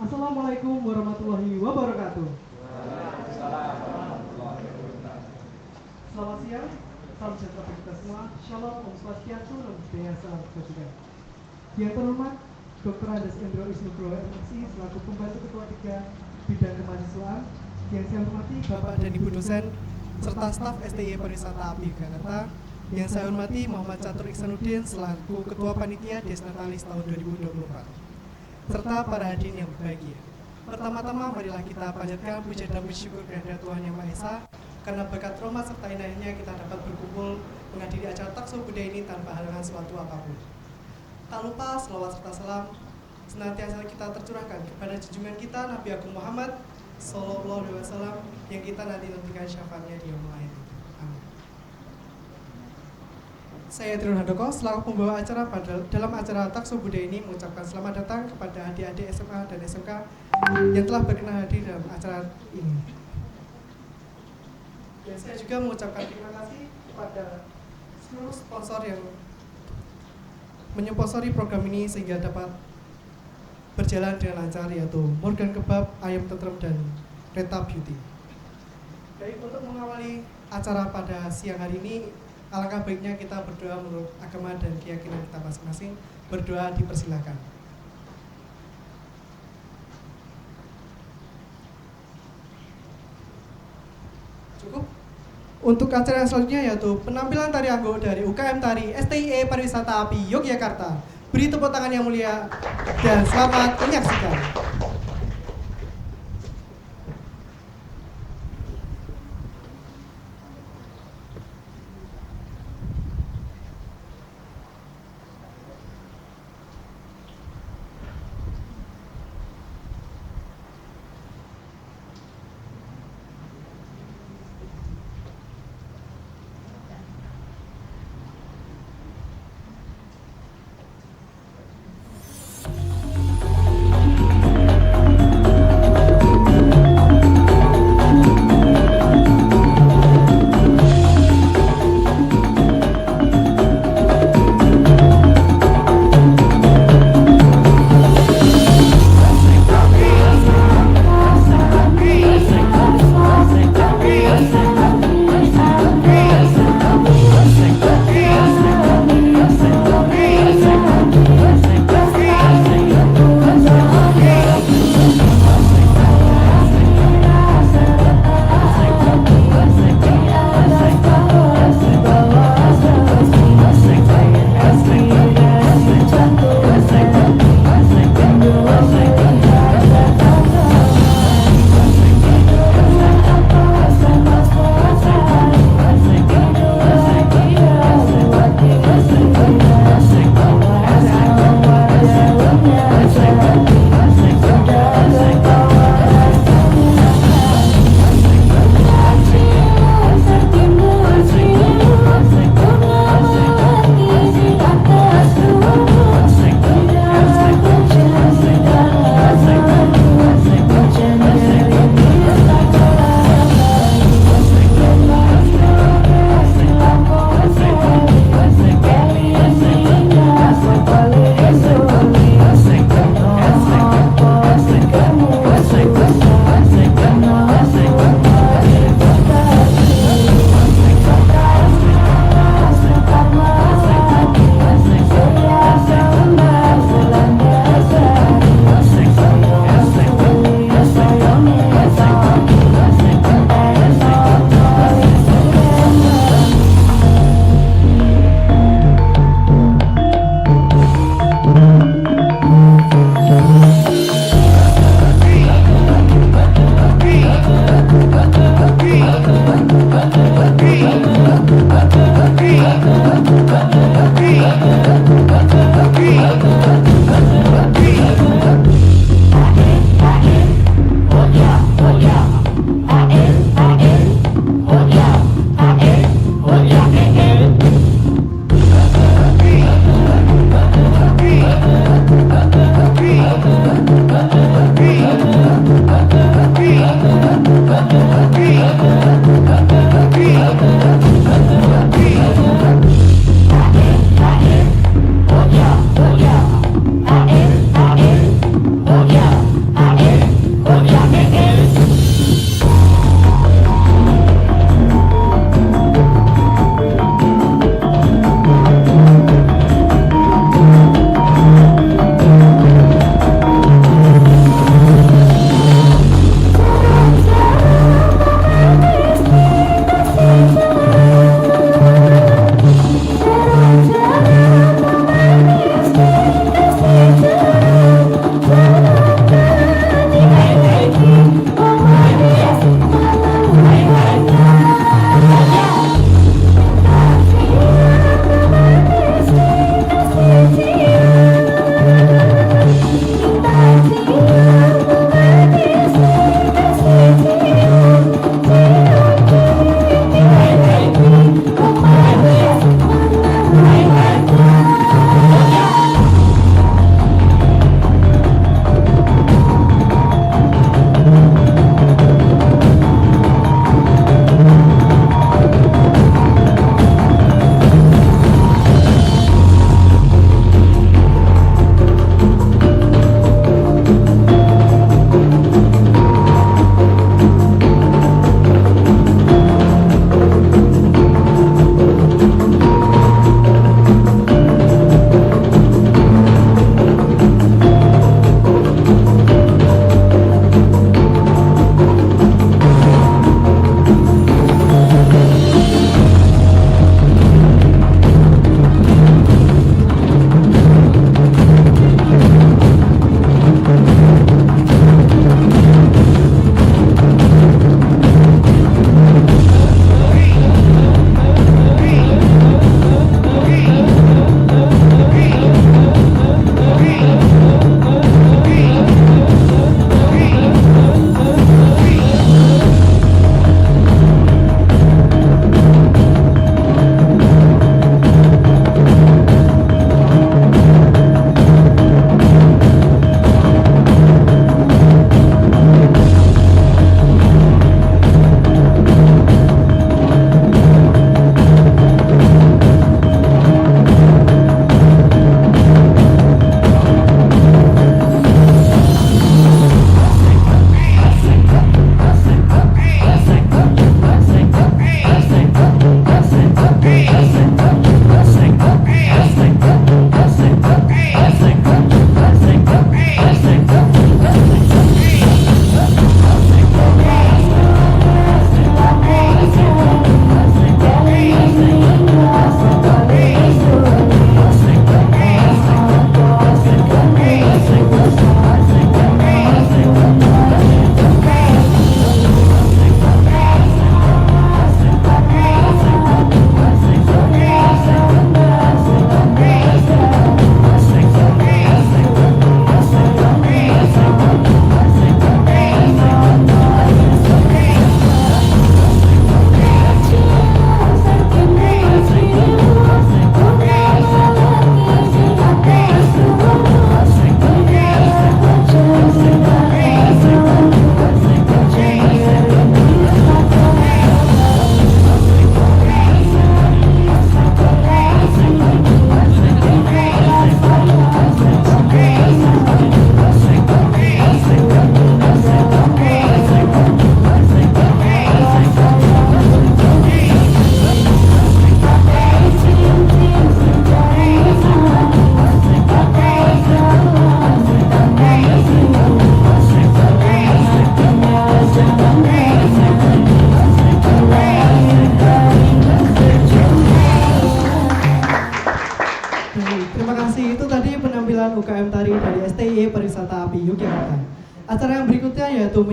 Assalamualaikum warahmatullahi wabarakatuh. Selamat siang, salam sejahtera bagi kita semua. Shalom, Om Swastiastu, Namo Buddhaya, salam kebajikan. Yang terhormat, Dr. Andes Endro Isnugroho MSI selaku pembantu ketua 3 bidang kemahasiswaan. Yang saya hormati Bapak dan Ibu dosen serta staf STI Pariwisata API Jakarta. Yang saya hormati Muhammad Catur Iksanuddin selaku Ketua Panitia Des Natalis tahun 2024. Serta para hadirin yang berbahagia. Pertama-tama marilah kita panjatkan puja dan bersyukur kepada Tuhan Yang Maha Esa karena berkat rahmat serta inayahnya kita dapat berkumpul menghadiri acara Takso Budaya ini tanpa halangan suatu apapun. Tak lupa selawat serta salam senantiasa kita tercurahkan kepada junjungan kita Nabi Agung Muhammad Sallallahu Alaihi Wasallam yang kita nantikan syafaatnya di yaumul akhir. Amin. Saya Triun Handoko selaku pembawa acara dalam acara Takso Budaya ini mengucapkan selamat datang kepada adik-adik SMA dan SMK yang telah berkenan hadir dalam acara ini. Dan saya juga mengucapkan terima kasih kepada seluruh sponsor yang menyponsori program ini sehingga dapat berjalan dengan lancar, yaitu Morgan Kebab, Ayam Tentrem, dan Reta Beauty. Baik, untuk mengawali acara pada siang hari ini, alangkah baiknya kita berdoa menurut agama dan keyakinan kita masing-masing. Berdoa dipersilakan. Cukup? Untuk acara yang selanjutnya yaitu penampilan tari anggo dari UKM Tari STIE Pariwisata API Yogyakarta. Beri tepuk tangan yang mulia dan selamat menyaksikan.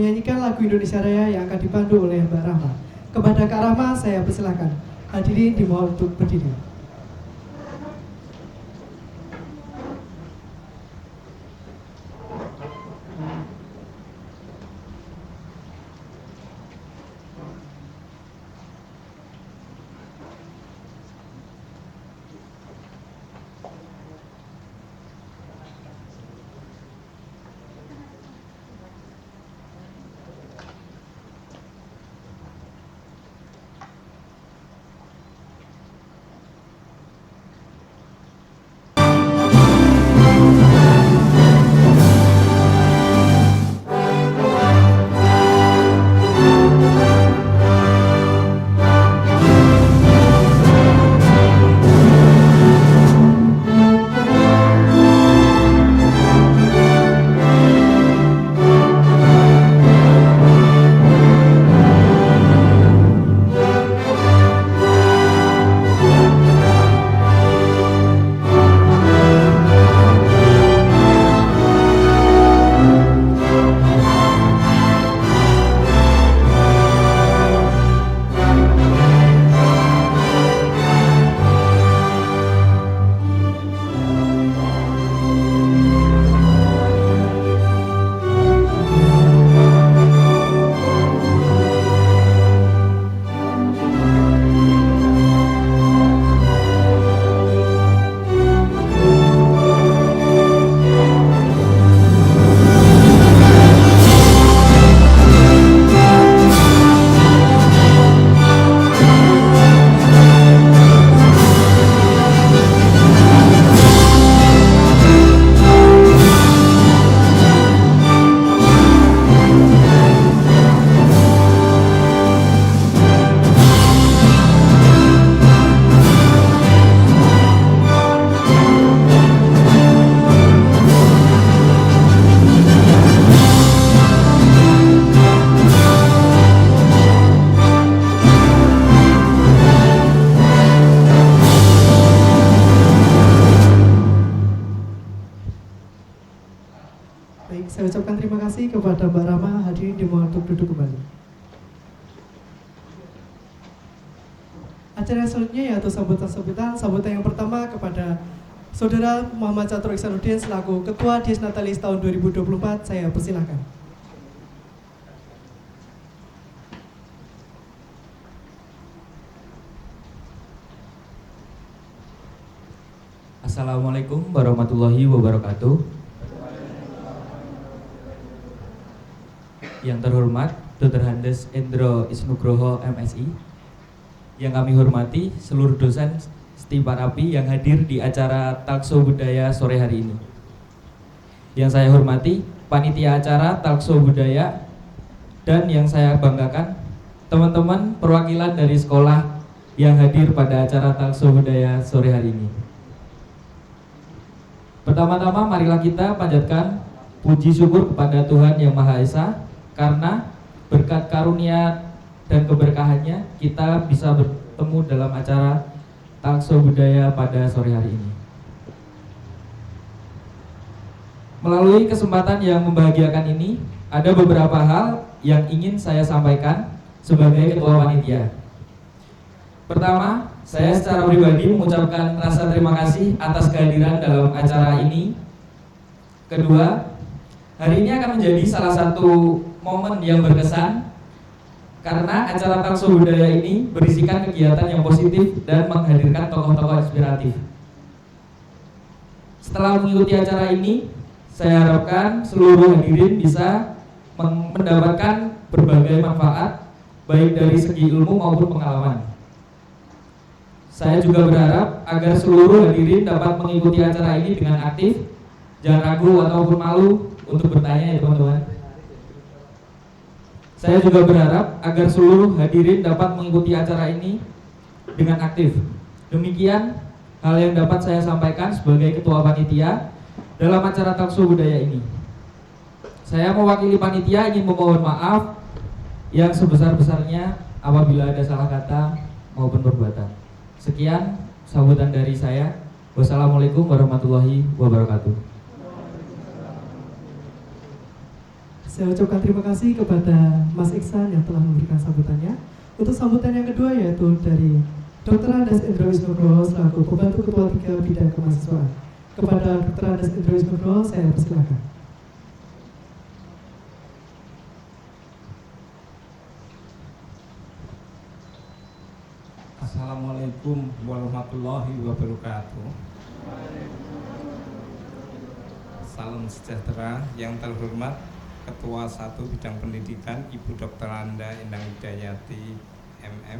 menyanyikan lagu Indonesia Raya yang akan dipandu oleh Mbak Rahma. Kepada Kak Rahma saya persilahkan. Hadirin dimohon untuk berdiri. Baik, saya ucapkan terima kasih kepada Mbak Rahma. Hadirin dimohon untuk duduk kembali. Acara selanjutnya yaitu sambutan yang pertama kepada Saudara Muhammad Catur Ihsanuddin selaku Ketua Dies Natalis tahun 2024. Saya persilahkan. Assalamualaikum warahmatullahi wabarakatuh. Yang terhormat Dr. Handes Endro Isnugroho MSI, yang kami hormati seluruh dosen Stiparapi yang hadir di acara Talkshow Budaya sore hari ini. Yang saya hormati panitia acara Talkshow Budaya, dan yang saya banggakan teman-teman perwakilan dari sekolah yang hadir pada acara Talkshow Budaya sore hari ini. Pertama-tama marilah kita panjatkan puji syukur kepada Tuhan Yang Maha Esa, karena berkat karunia dan keberkahannya kita bisa bertemu dalam acara Talkshow Budaya pada sore hari ini. Melalui kesempatan yang membahagiakan ini, ada beberapa hal yang ingin saya sampaikan sebagai ketua panitia. Pertama, saya secara pribadi mengucapkan rasa terima kasih atas kehadiran dalam acara ini. Kedua, hari ini akan menjadi salah satu momen yang berkesan karena acara Talkshow Budaya ini berisikan kegiatan yang positif dan menghadirkan tokoh-tokoh inspiratif. Setelah mengikuti acara ini, saya harapkan seluruh hadirin bisa mendapatkan berbagai manfaat baik dari segi ilmu maupun pengalaman. Saya juga berharap agar seluruh hadirin dapat mengikuti acara ini dengan aktif, jangan ragu ataupun malu untuk bertanya ya teman-teman. Saya juga berharap agar seluruh hadirin dapat mengikuti acara ini dengan aktif. Demikian hal yang dapat saya sampaikan sebagai ketua panitia dalam acara Talkshow Budaya ini. Saya mewakili panitia ingin memohon maaf yang sebesar-besarnya apabila ada salah kata maupun perbuatan. Sekian sambutan dari saya. Wassalamualaikum warahmatullahi wabarakatuh. Saya ucapkan terima kasih kepada Mas Iksan yang telah memberikan sambutannya. Untuk sambutan yang kedua yaitu dari Dr. Andes Endro Isnugro selaku Pembantu Ketua 3 Bidang Kemahasiswaan. Kepada Dr. Andes Endro Isnugro saya persilakan. Assalamualaikum warahmatullahi wabarakatuh. Salam sejahtera. Yang terhormat Ketua 1 Bidang Pendidikan Ibu Dr. Anda Endang Hidayati MM,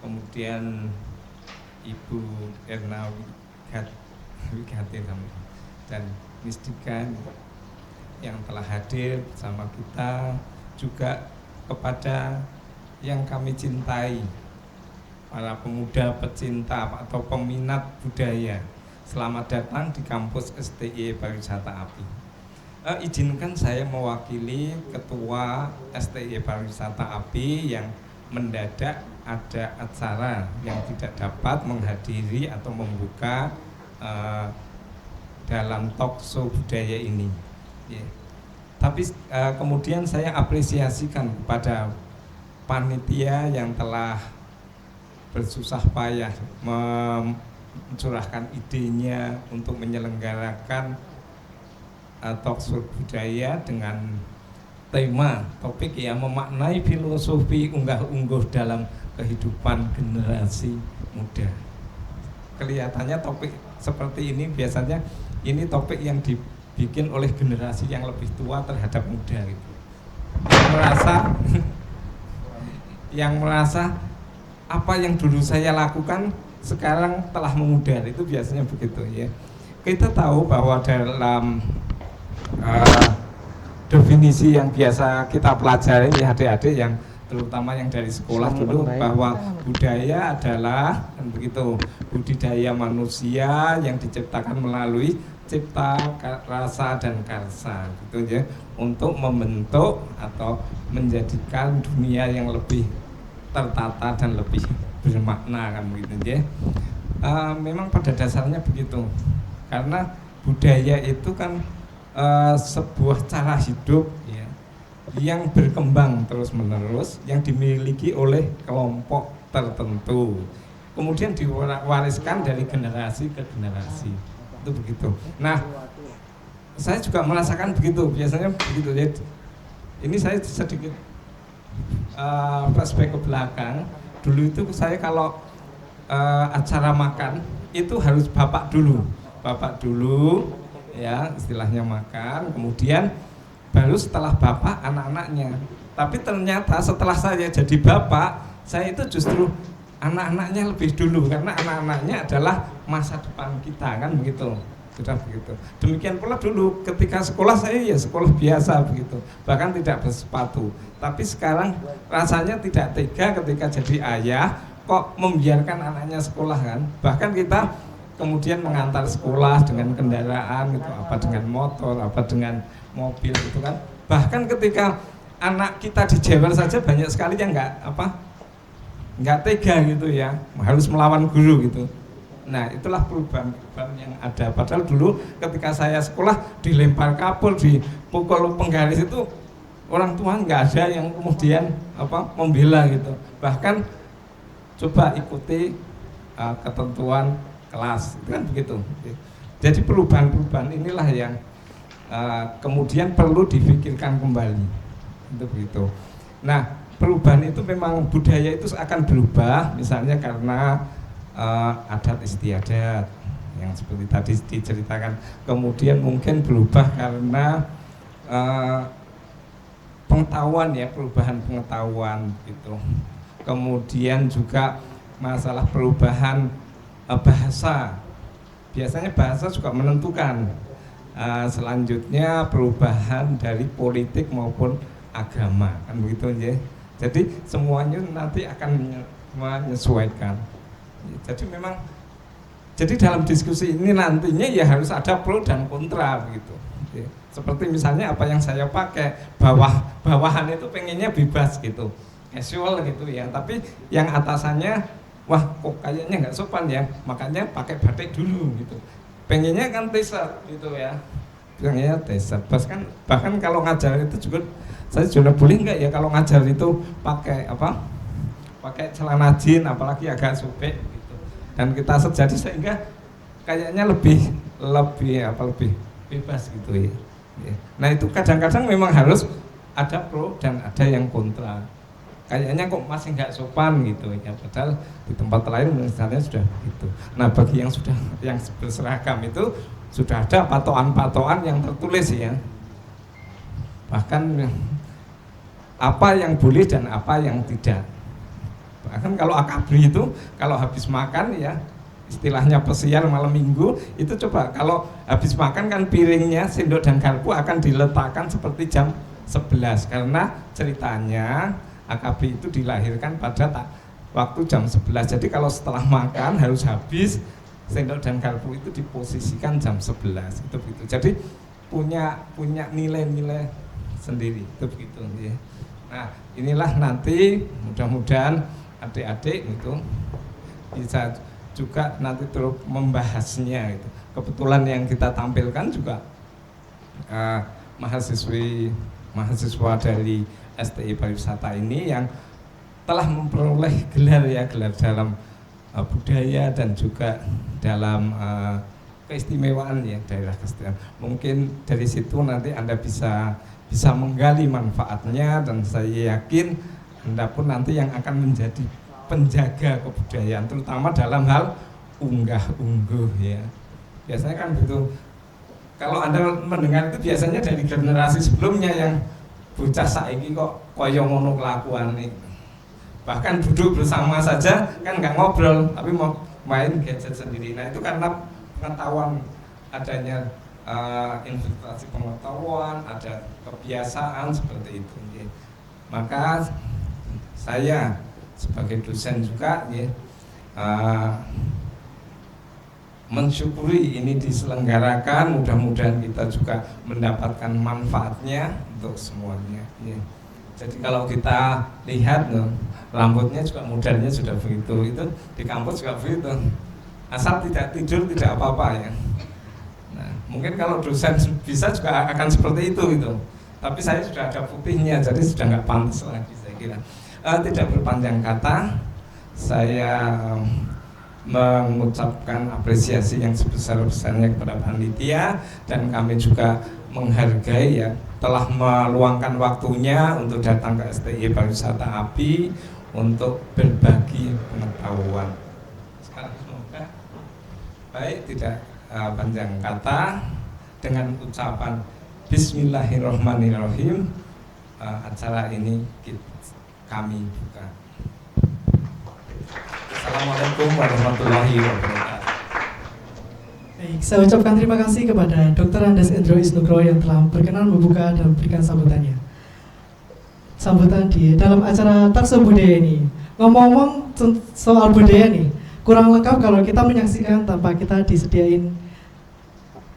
kemudian Ibu Erna Wigati dan Miss Dika yang telah hadir bersama kita, juga kepada yang kami cintai, para pemuda pecinta atau peminat budaya. Selamat datang di kampus STI Pariwisata API. Izinkan saya mewakili Ketua STI Pariwisata API yang mendadak ada acara yang tidak dapat menghadiri atau membuka dalam talk show budaya ini. Tapi kemudian saya apresiasikan kepada panitia yang telah bersusah payah mencurahkan idenya untuk menyelenggarakan talk show budaya dengan tema topik yang memaknai filosofi unggah-ungguh dalam kehidupan generasi muda. Kelihatannya topik seperti ini biasanya ini topik yang dibikin oleh generasi yang lebih tua terhadap muda gitu. Yang merasa apa yang dulu saya lakukan sekarang telah memudar, itu biasanya begitu ya. Kita tahu bahwa dalam definisi yang biasa kita pelajari ya adik-adik yang terutama yang dari sekolah dulu, bahwa budaya adalah begitu budidaya manusia yang diciptakan melalui cipta, rasa dan karsa gitu ya, untuk membentuk atau menjadikan dunia yang lebih tertata dan lebih bermakna kan begitu ya. Memang pada dasarnya begitu, karena budaya itu kan sebuah cara hidup ya, yang berkembang terus-menerus, yang dimiliki oleh kelompok tertentu, kemudian diwariskan dari generasi ke generasi, itu begitu. Nah, saya juga merasakan begitu, biasanya begitu ya. Ini saya sedikit flashback ke belakang. Dulu itu saya kalau acara makan itu harus bapak dulu ya, istilahnya makan, kemudian baru setelah bapak anak-anaknya. Tapi ternyata setelah saya jadi bapak, saya itu justru anak-anaknya lebih dulu, karena anak-anaknya adalah masa depan kita kan begitu. Sudah begitu. Demikian pula dulu ketika sekolah saya ya sekolah biasa begitu, bahkan tidak bersepatu. Tapi sekarang rasanya tidak tega ketika jadi ayah kok membiarkan anaknya sekolah kan. Bahkan kita kemudian mengantar sekolah dengan kendaraan gitu, apa dengan motor, apa dengan mobil gitu kan. Bahkan ketika anak kita dijewer saja banyak sekali yang nggak tega gitu ya, harus melawan guru gitu. Nah, itulah perubahan yang ada. Padahal dulu ketika saya sekolah dilempar kapur, dipukul penggaris itu orang tua nggak ada yang kemudian membela gitu. Bahkan coba ikuti ketentuan kelas, itu kan begitu. Jadi perubahan-perubahan inilah yang kemudian perlu difikirkan kembali, itu begitu. Nah, perubahan itu memang budaya itu akan berubah, misalnya karena adat istiadat yang seperti tadi diceritakan, kemudian mungkin berubah karena pengetahuan ya, perubahan pengetahuan gitu. Kemudian juga masalah perubahan bahasa, biasanya bahasa juga menentukan. Selanjutnya perubahan dari politik maupun agama kan begitu ya. Jadi semuanya nanti akan menyesuaikan. Jadi dalam diskusi ini nantinya ya harus ada pro dan kontra begitu. Seperti misalnya apa yang saya pakai, bawahan itu pengennya bebas gitu, casual gitu ya. Tapi yang atasannya, wah kok kayaknya nggak sopan ya, makanya pakai batik dulu gitu. Pengennya kan t-shirt gitu ya, bilangnya dessert. Bahkan kalau ngajar itu juga saya juga boleh nggak ya kalau ngajar itu pakai apa? Pakai celana jeans, apalagi agak sobek gitu. Dan kita sejadi sehingga kayaknya lebih bebas gitu ya. Nah itu kadang-kadang memang harus ada pro dan ada yang kontra. Kayaknya kok masih nggak sopan gitu ya, padahal di tempat lain misalnya sudah gitu. Nah bagi yang berseragam itu sudah ada patokan-patokan yang tertulis ya. Bahkan apa yang boleh dan apa yang tidak. Bahkan kalau akabri itu kalau habis makan ya, istilahnya pesiar malam minggu itu, coba kalau habis makan kan piringnya, sendok dan garpu akan diletakkan seperti jam 11 karena ceritanya akabri itu dilahirkan pada waktu jam 11. Jadi kalau setelah makan harus habis, sendok dan garpu itu diposisikan jam 11 itu begitu. Jadi punya nilai-nilai sendiri itu begitu ya. Nah inilah nanti mudah-mudahan adik-adik itu bisa juga nanti terus membahasnya gitu. Kebetulan yang kita tampilkan juga mahasiswa dari STI Pariwisata ini yang telah memperoleh gelar dalam budaya dan juga dalam keistimewaan ya, daerah keistimewaan. Mungkin dari situ nanti Anda bisa menggali manfaatnya, dan saya yakin Anda pun nanti yang akan menjadi penjaga kebudayaan, terutama dalam hal unggah-ungguh ya. Biasanya kan begitu. Kalau Anda mendengar itu biasanya dari generasi sebelumnya yang bocah saiki kok koyo ngono kelakuan nih. Bahkan duduk bersama saja kan nggak ngobrol, tapi mau main gadget sendiri. Nah itu karena pengetahuan adanya investasi pengetahuan, ada kebiasaan seperti itu. Ya. Maka saya sebagai dosen juga ya, mensyukuri ini diselenggarakan, mudah-mudahan kita juga mendapatkan manfaatnya untuk semuanya ya. Jadi kalau kita lihat rambutnya juga modelnya sudah begitu, itu di kampus juga begitu, asal tidak tidur tidak apa-apa ya. Nah mungkin kalau dosen bisa juga akan seperti itu gitu, tapi saya sudah ada putihnya, jadi sudah nggak pantas lagi saya kira. Tidak berpanjang kata, saya mengucapkan apresiasi yang sebesar-besarnya kepada panitia, dan kami juga menghargai ya telah meluangkan waktunya untuk datang ke STI Pariwisata API untuk berbagi pengetahuan. Sekarang semoga baik, tidak panjang kata, dengan ucapan Bismillahirrahmanirrahim acara ini kami buka. Assalamualaikum warahmatullahi wabarakatuh. Baik, saya ucapkan terima kasih kepada Dr. Andes Endro Isnugro yang telah berkenan membuka dan memberikan sambutannya. Sambutan di dalam acara Takso Budaya ini. Ngomong-ngomong soal budaya nih, kurang lengkap kalau kita menyaksikan tanpa kita disediain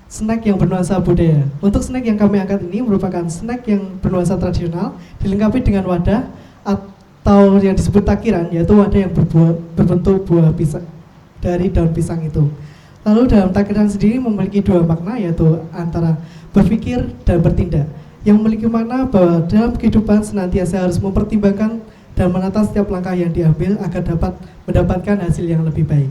snack yang bernuansa budaya. Untuk snack yang kami angkat ini merupakan snack yang bernuansa tradisional, dilengkapi dengan wadah atau yang disebut takiran, yaitu wadah yang berbentuk buah pisang dari daun pisang itu. Lalu dalam takiran sendiri memiliki dua makna, yaitu antara berpikir dan bertindak, yang memiliki makna bahwa dalam kehidupan senantiasa harus mempertimbangkan dan menata setiap langkah yang diambil agar dapat mendapatkan hasil yang lebih baik.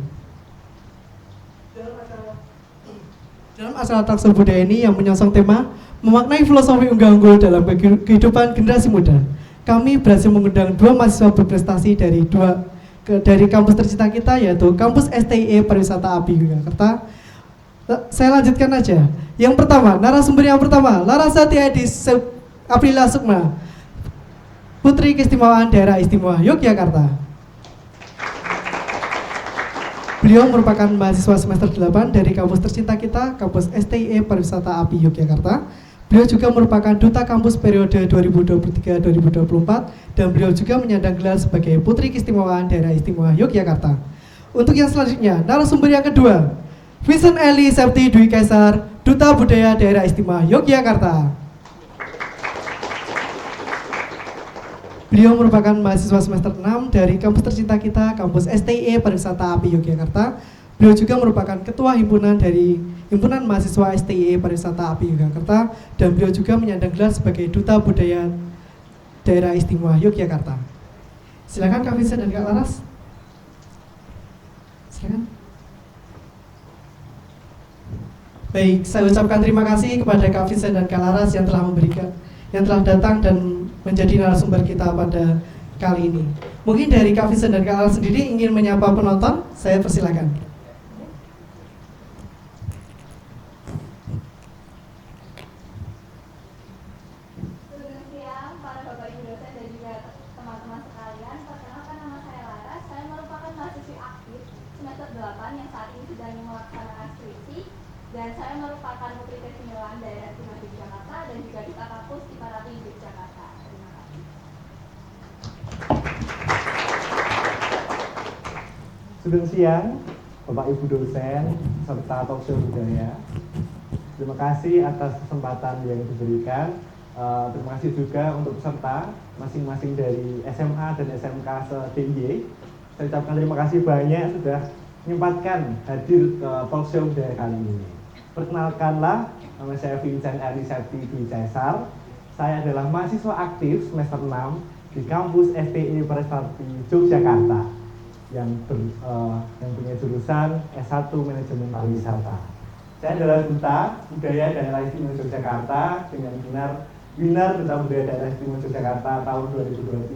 Dalam acara Takso Budaya ini yang menyosong tema memaknai filosofi unggah-ungguh dalam kehidupan generasi muda, kami berhasil mengundang dua mahasiswa berprestasi dari kampus tercinta kita, yaitu kampus STIE Pariwisata API Yogyakarta. Saya lanjutkan aja. Yang pertama, narasumber yang pertama, Larasati Edi Aprila Sukma, Putri Keistimewaan Daerah Istimewa Yogyakarta. Beliau merupakan mahasiswa semester 8 dari kampus tercinta kita, kampus STIE Pariwisata API Yogyakarta. Beliau juga merupakan duta kampus periode 2023-2024, dan beliau juga menyandang gelar sebagai Putri Keistimewaan Daerah Istimewa Yogyakarta. Untuk yang selanjutnya, narasumber yang kedua, Vincent Eli Septi Dwi Kaisar, Duta Budaya Daerah Istimewa Yogyakarta. Beliau merupakan mahasiswa semester 6 dari kampus tercinta kita, kampus STIE Pariwisata API Yogyakarta. Beliau juga merupakan ketua himpunan dari Himpunan Mahasiswa STIE Pariwisata API Yogyakarta, dan beliau juga menyandang gelar sebagai Duta Budaya Daerah Istimewa Yogyakarta. Silakan Kak Vincent dan Kak Laras. Silakan. Baik, saya ucapkan terima kasih kepada Kak Vincent dan Kak Laras yang telah datang dan menjadi narasumber kita pada kali ini. Mungkin dari Kak Vincent dan Kak Laras sendiri ingin menyapa penonton, saya persilakan. Selamat siang para Bapak Ibu dosen dan juga teman-teman sekalian. Perkenalkan, nama saya Laras. Saya merupakan mahasiswi aktif semester 8 yang saat ini sedang melaksanakan skripsi, dan saya merupakan Putri Kesimilan daerah Istimewa Yogyakarta dan juga Duta Kampus Iparapi Yogyakarta. Terima kasih. Selamat siang, Bapak Ibu dosen serta talkshow budaya. Terima kasih atas kesempatan yang diberikan. Terima kasih juga untuk peserta masing-masing dari SMA dan SMK se-DIY. Saya ucapkan terima kasih banyak sudah menyempatkan hadir ke talkshow budaya kali ini. Perkenalkanlah, nama saya Vincent Ernie Septi Dwi Caesar. Saya adalah mahasiswa aktif semester 6 di kampus STIE Pariwisata Yogyakarta yang punya jurusan S1 Manajemen Pariwisata. Saya adalah Duta Budaya Daerah Istimewa Yogyakarta dengan Winner Duta Budaya Daerah Istimewa Yogyakarta tahun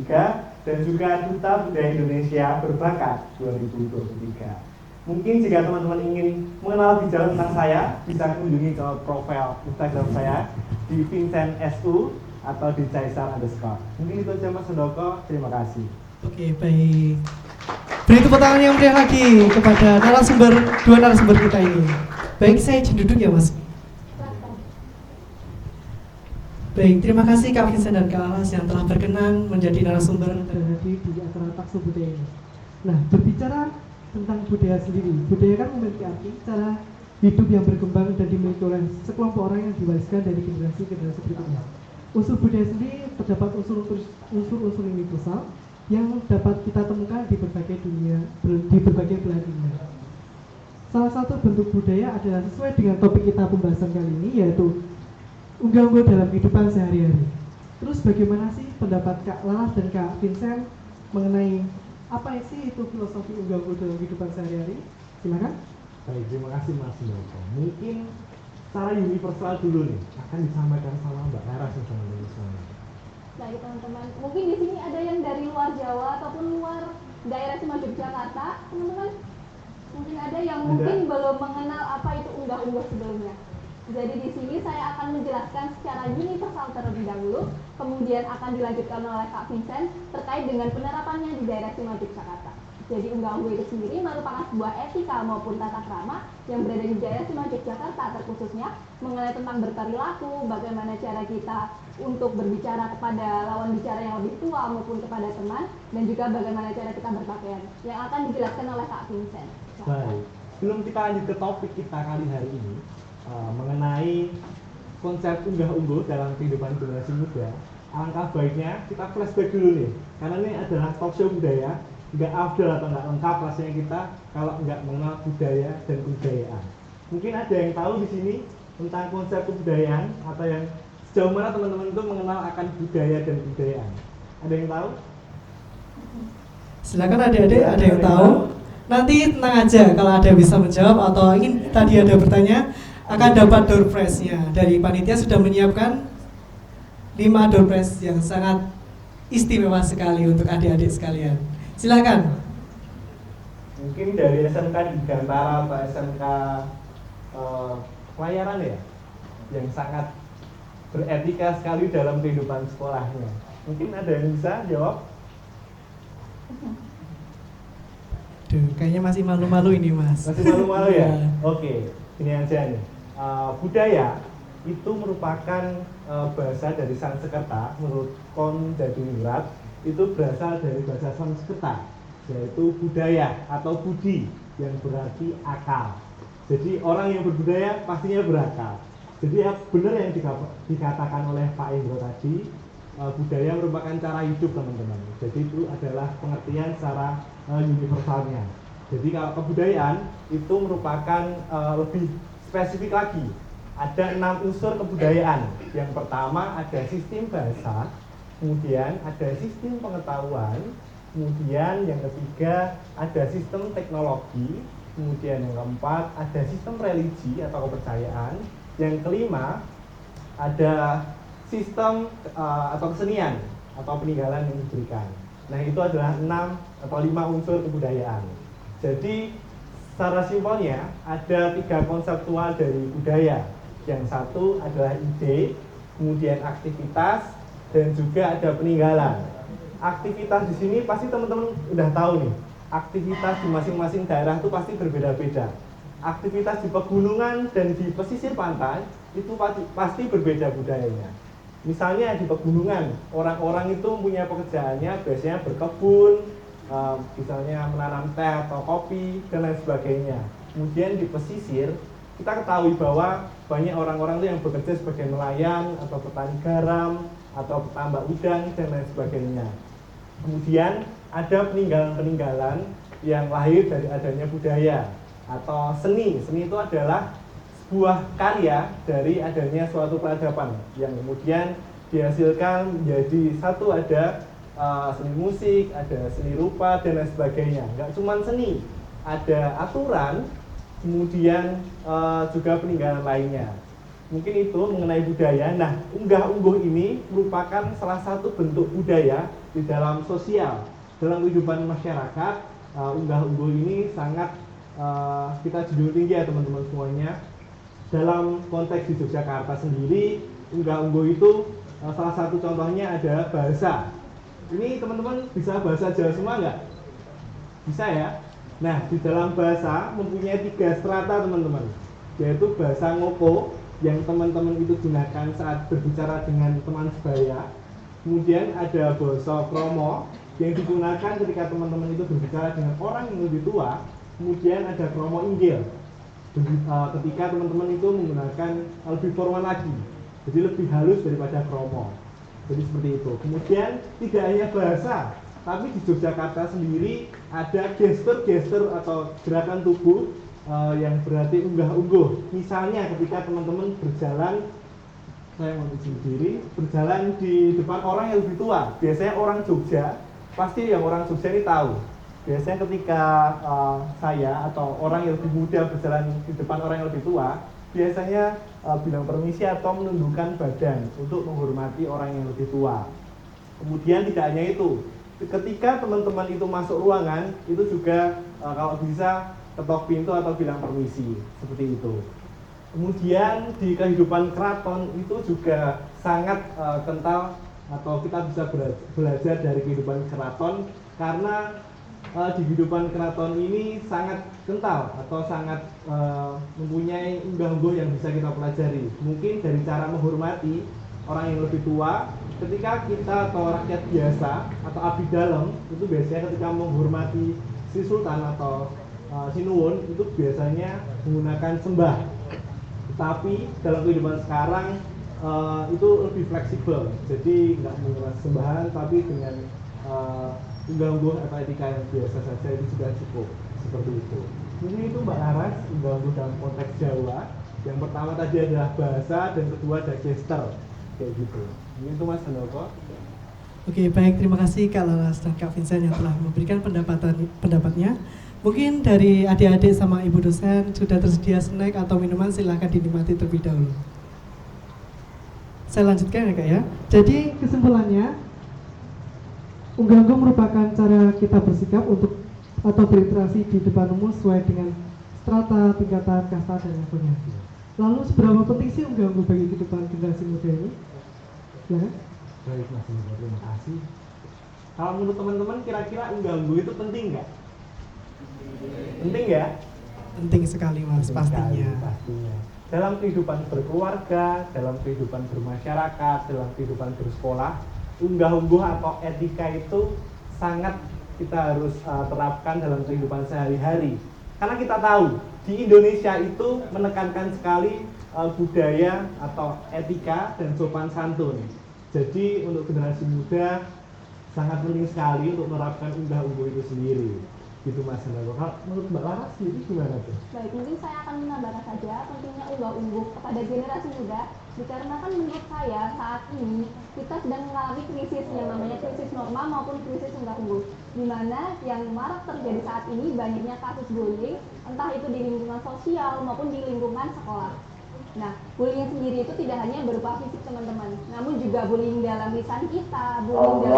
2023 dan juga Duta Budaya Indonesia Berbakat 2023. Mungkin jika teman-teman ingin mengenal lebih jauh tentang saya, bisa kunjungi ke profil Instagram saya di Vincent SU atau di Caesar_. Mungkin itu aja Mas Sendoko, terima kasih. Oke, baik. Beri tepuk tangan yang meriah lagi kepada dua narasumber kita ini. Baik, saya izin duduk ya Mas. Baik, terima kasih Kak Vincent dan Kak Laras yang telah berkenan menjadi narasumber dan hadir di acara Talkshow Budaya ini. Nah, berbicara tentang budaya sendiri, budaya kan memiliki arti cara hidup yang berkembang dan dimiliki oleh sekelompok orang yang diwariskan dari generasi ke generasi berikutnya. Unsur budaya sendiri terdapat unsur-unsur universal yang dapat kita temukan di berbagai belahan dunia. Salah satu bentuk budaya adalah sesuai dengan topik kita pembahasan kali ini, yaitu unggah-ungguh dalam kehidupan sehari-hari. Terus bagaimana sih pendapat Kak Laras dan Kak Vincent mengenai apa sih itu filosofi unggah-ungguh dalam kehidupan sehari-hari? Silakan. Baik, terima kasih Mas Sendoko. Mungkin secara universal dulu nih akan disampaikan sama Mbak Laras yang sama. Baik teman-teman, mungkin di sini ada yang dari luar Jawa ataupun luar daerah Istimewa Yogyakarta, teman-teman. Mungkin ada yang mungkin belum mengenal apa itu unggah-ungguh sebelumnya. Jadi di sini saya akan menjelaskan secara universal terlebih dahulu, kemudian akan dilanjutkan oleh Kak Vincent terkait dengan penerapannya di daerah Istimewa Yogyakarta. Jadi unggah-ungguh itu sendiri merupakan sebuah etika maupun tata krama yang berada di daerah Istimewa Yogyakarta, terkhususnya mengenai tentang berperilaku, bagaimana cara kita untuk berbicara kepada lawan bicara yang lebih tua maupun kepada teman, dan juga bagaimana cara kita berpakaian, yang akan dijelaskan oleh Kak Vincent. Baik, sebelum kita lanjut ke topik kita kali hari ini mengenai konsep unggah-ungguh dalam kehidupan generasi muda, alangkah baiknya kita flashback dulu nih, karena ini adalah talkshow budaya. Nggak afdal atau nggak lengkap rasanya kita kalau nggak mengenal budaya dan kebudayaan. Mungkin ada yang tahu di sini tentang konsep kebudayaan atau yang sejauh mana teman-teman itu mengenal akan budaya dan kebudayaan. Ada yang tahu? Silakan adik-adik, ada yang tahu? Nanti tenang aja kalau ada yang bisa menjawab atau ingin tadi ada bertanya, akan dapat door prize-nya. Dari panitia sudah menyiapkan 5 door prize yang sangat istimewa sekali untuk adik-adik sekalian. Silakan. Mungkin dari SMK Dirgantara atau SMK Pelayaran ya, yang sangat beretika sekali dalam kehidupan sekolahnya. Mungkin ada yang bisa jawab? Duh, kayaknya masih malu-malu ini Mas. Masih malu-malu ya? Oke, ini aja nih. Budaya itu merupakan bahasa dari Sanskerta menurut Kondadirat. Itu berasal dari bahasa Sanskerta, yaitu budaya atau budi yang berarti akal. Jadi orang yang berbudaya pastinya berakal. Jadi ya benar yang dikatakan oleh Pak Indro tadi, budaya merupakan cara hidup teman-teman. Jadi itu adalah pengertian secara universalnya. Jadi kalau kebudayaan itu merupakan lebih spesifik lagi. Ada 6 unsur kebudayaan. Yang pertama ada sistem bahasa, kemudian ada sistem pengetahuan, kemudian yang ketiga ada sistem teknologi, kemudian yang keempat ada sistem religi atau kepercayaan, yang kelima ada sistem atau kesenian atau peninggalan yang diberikan. Nah, itu adalah 6 atau 5 unsur kebudayaan. Jadi secara simpelnya ada 3 konseptual dari budaya. Yang satu adalah ide, kemudian aktivitas, dan juga ada peninggalan. Aktivitas di sini pasti teman-teman udah tahu nih. Aktivitas di masing-masing daerah itu pasti berbeda-beda. Aktivitas di pegunungan dan di pesisir pantai itu pasti berbeda budayanya. Misalnya di pegunungan, orang-orang itu punya pekerjaannya biasanya berkebun, misalnya menanam teh atau kopi dan lain sebagainya. Kemudian di pesisir kita ketahui bahwa banyak orang-orang itu yang bekerja sebagai nelayan atau petani garam atau petambak udang dan lain sebagainya. Kemudian ada peninggalan-peninggalan yang lahir dari adanya budaya atau seni. Seni itu adalah sebuah karya dari adanya suatu peradaban yang kemudian dihasilkan menjadi satu, ada seni musik, ada seni rupa dan lain sebagainya. Nggak cuma seni, ada aturan, kemudian juga peninggalan lainnya. Mungkin itu mengenai budaya. Nah, unggah-ungguh ini merupakan salah satu bentuk budaya di dalam sosial, dalam kehidupan masyarakat. Unggah-ungguh ini sangat kita junjung tinggi ya teman-teman semuanya. Dalam konteks di Yogyakarta sendiri, unggah-ungguh itu salah satu contohnya ada bahasa. Ini teman-teman bisa bahasa Jawa semua nggak? Bisa ya? Nah, di dalam bahasa mempunyai 3 strata teman-teman, yaitu bahasa ngoko yang teman-teman itu gunakan saat berbicara dengan teman sebaya. Kemudian ada basa kromo yang digunakan ketika teman-teman itu berbicara dengan orang yang lebih tua. Kemudian ada kromo inggil ketika teman-teman itu menggunakan lebih formal lagi, jadi lebih halus daripada kromo. Jadi seperti itu. Kemudian tidak hanya bahasa, tapi di Yogyakarta sendiri ada gestur-gestur atau gerakan tubuh yang berarti unggah-ungguh. Misalnya ketika teman-teman berjalan, saya mau berdiri, berjalan di depan orang yang lebih tua. Biasanya orang Jogja, pasti yang orang Jogja ini tahu. Biasanya ketika saya atau orang yang lebih muda berjalan di depan orang yang lebih tua, biasanya bilang permisi atau menundukkan badan untuk menghormati orang yang lebih tua. Kemudian tidak hanya itu, ketika teman-teman itu masuk ruangan, itu juga kalau bisa ketok pintu atau bilang permisi, seperti itu. Kemudian di kehidupan keraton itu juga sangat kental, atau kita bisa belajar dari kehidupan keraton, karena di kehidupan keraton ini sangat kental atau sangat mempunyai unggah-ungguh yang bisa kita pelajari. Mungkin dari cara menghormati orang yang lebih tua, ketika kita atau rakyat biasa atau abdi dalam itu biasanya ketika menghormati si sultan atau sinuwun itu biasanya menggunakan sembah. Tapi dalam kehidupan sekarang itu lebih fleksibel, jadi nggak menggunakan sembahan, tapi dengan unggah-ungguh atau etika yang biasa saja itu sudah cukup, seperti itu. Mungkin itu Mbak Laras, unggah-ungguh dalam konteks Jawa. Yang pertama tadi adalah bahasa, dan kedua ada gestur, kayak gitu. Mungkin itu Mas Handoko. Oke, baik, terima kasih Kak Laras dan Kak Vincent yang telah memberikan pendapatnya. Mungkin dari adik-adik sama ibu dosen sudah tersedia snack atau minuman, silahkan dinikmati terlebih dahulu. Saya lanjutkan ya Kak ya. Jadi kesimpulannya, unggah-ungguh merupakan cara kita bersikap untuk atau berinteraksi di depan umum sesuai dengan strata, tingkatan, kasta, dan levelnya. Lalu seberapa penting sih unggah-ungguh bagi kehidupan generasi muda ini? Ya. Baik Mas Handoko, terima kasih. Kalau menurut teman-teman kira-kira unggah-ungguh itu penting nggak? Penting ya? Penting sekali Mas, pastinya. Pastinya. Dalam kehidupan berkeluarga, dalam kehidupan bermasyarakat, dalam kehidupan bersekolah, unggah-ungguh atau etika itu sangat kita harus terapkan dalam kehidupan sehari-hari. Karena kita tahu di Indonesia itu menekankan sekali budaya atau etika dan sopan santun. Jadi untuk generasi muda sangat penting sekali untuk menerapkan unggah-ungguh itu sendiri. Gitu Mas Hendra. Kalau menurut Mbak Laras itu gimana tuh? Baik, mungkin saya akan menambahkan saja pentingnya unggah-ungguh kepada generasi muda, dikarenakan menurut saya saat ini kita sedang mengalami krisis yang namanya krisis norma maupun krisis unggah-ungguh, di mana yang marak terjadi saat ini banyaknya kasus bullying, entah itu di lingkungan sosial maupun di lingkungan sekolah. Nah, bullying sendiri itu tidak hanya berupa fisik teman-teman, namun juga bullying dalam lisan kita, bullying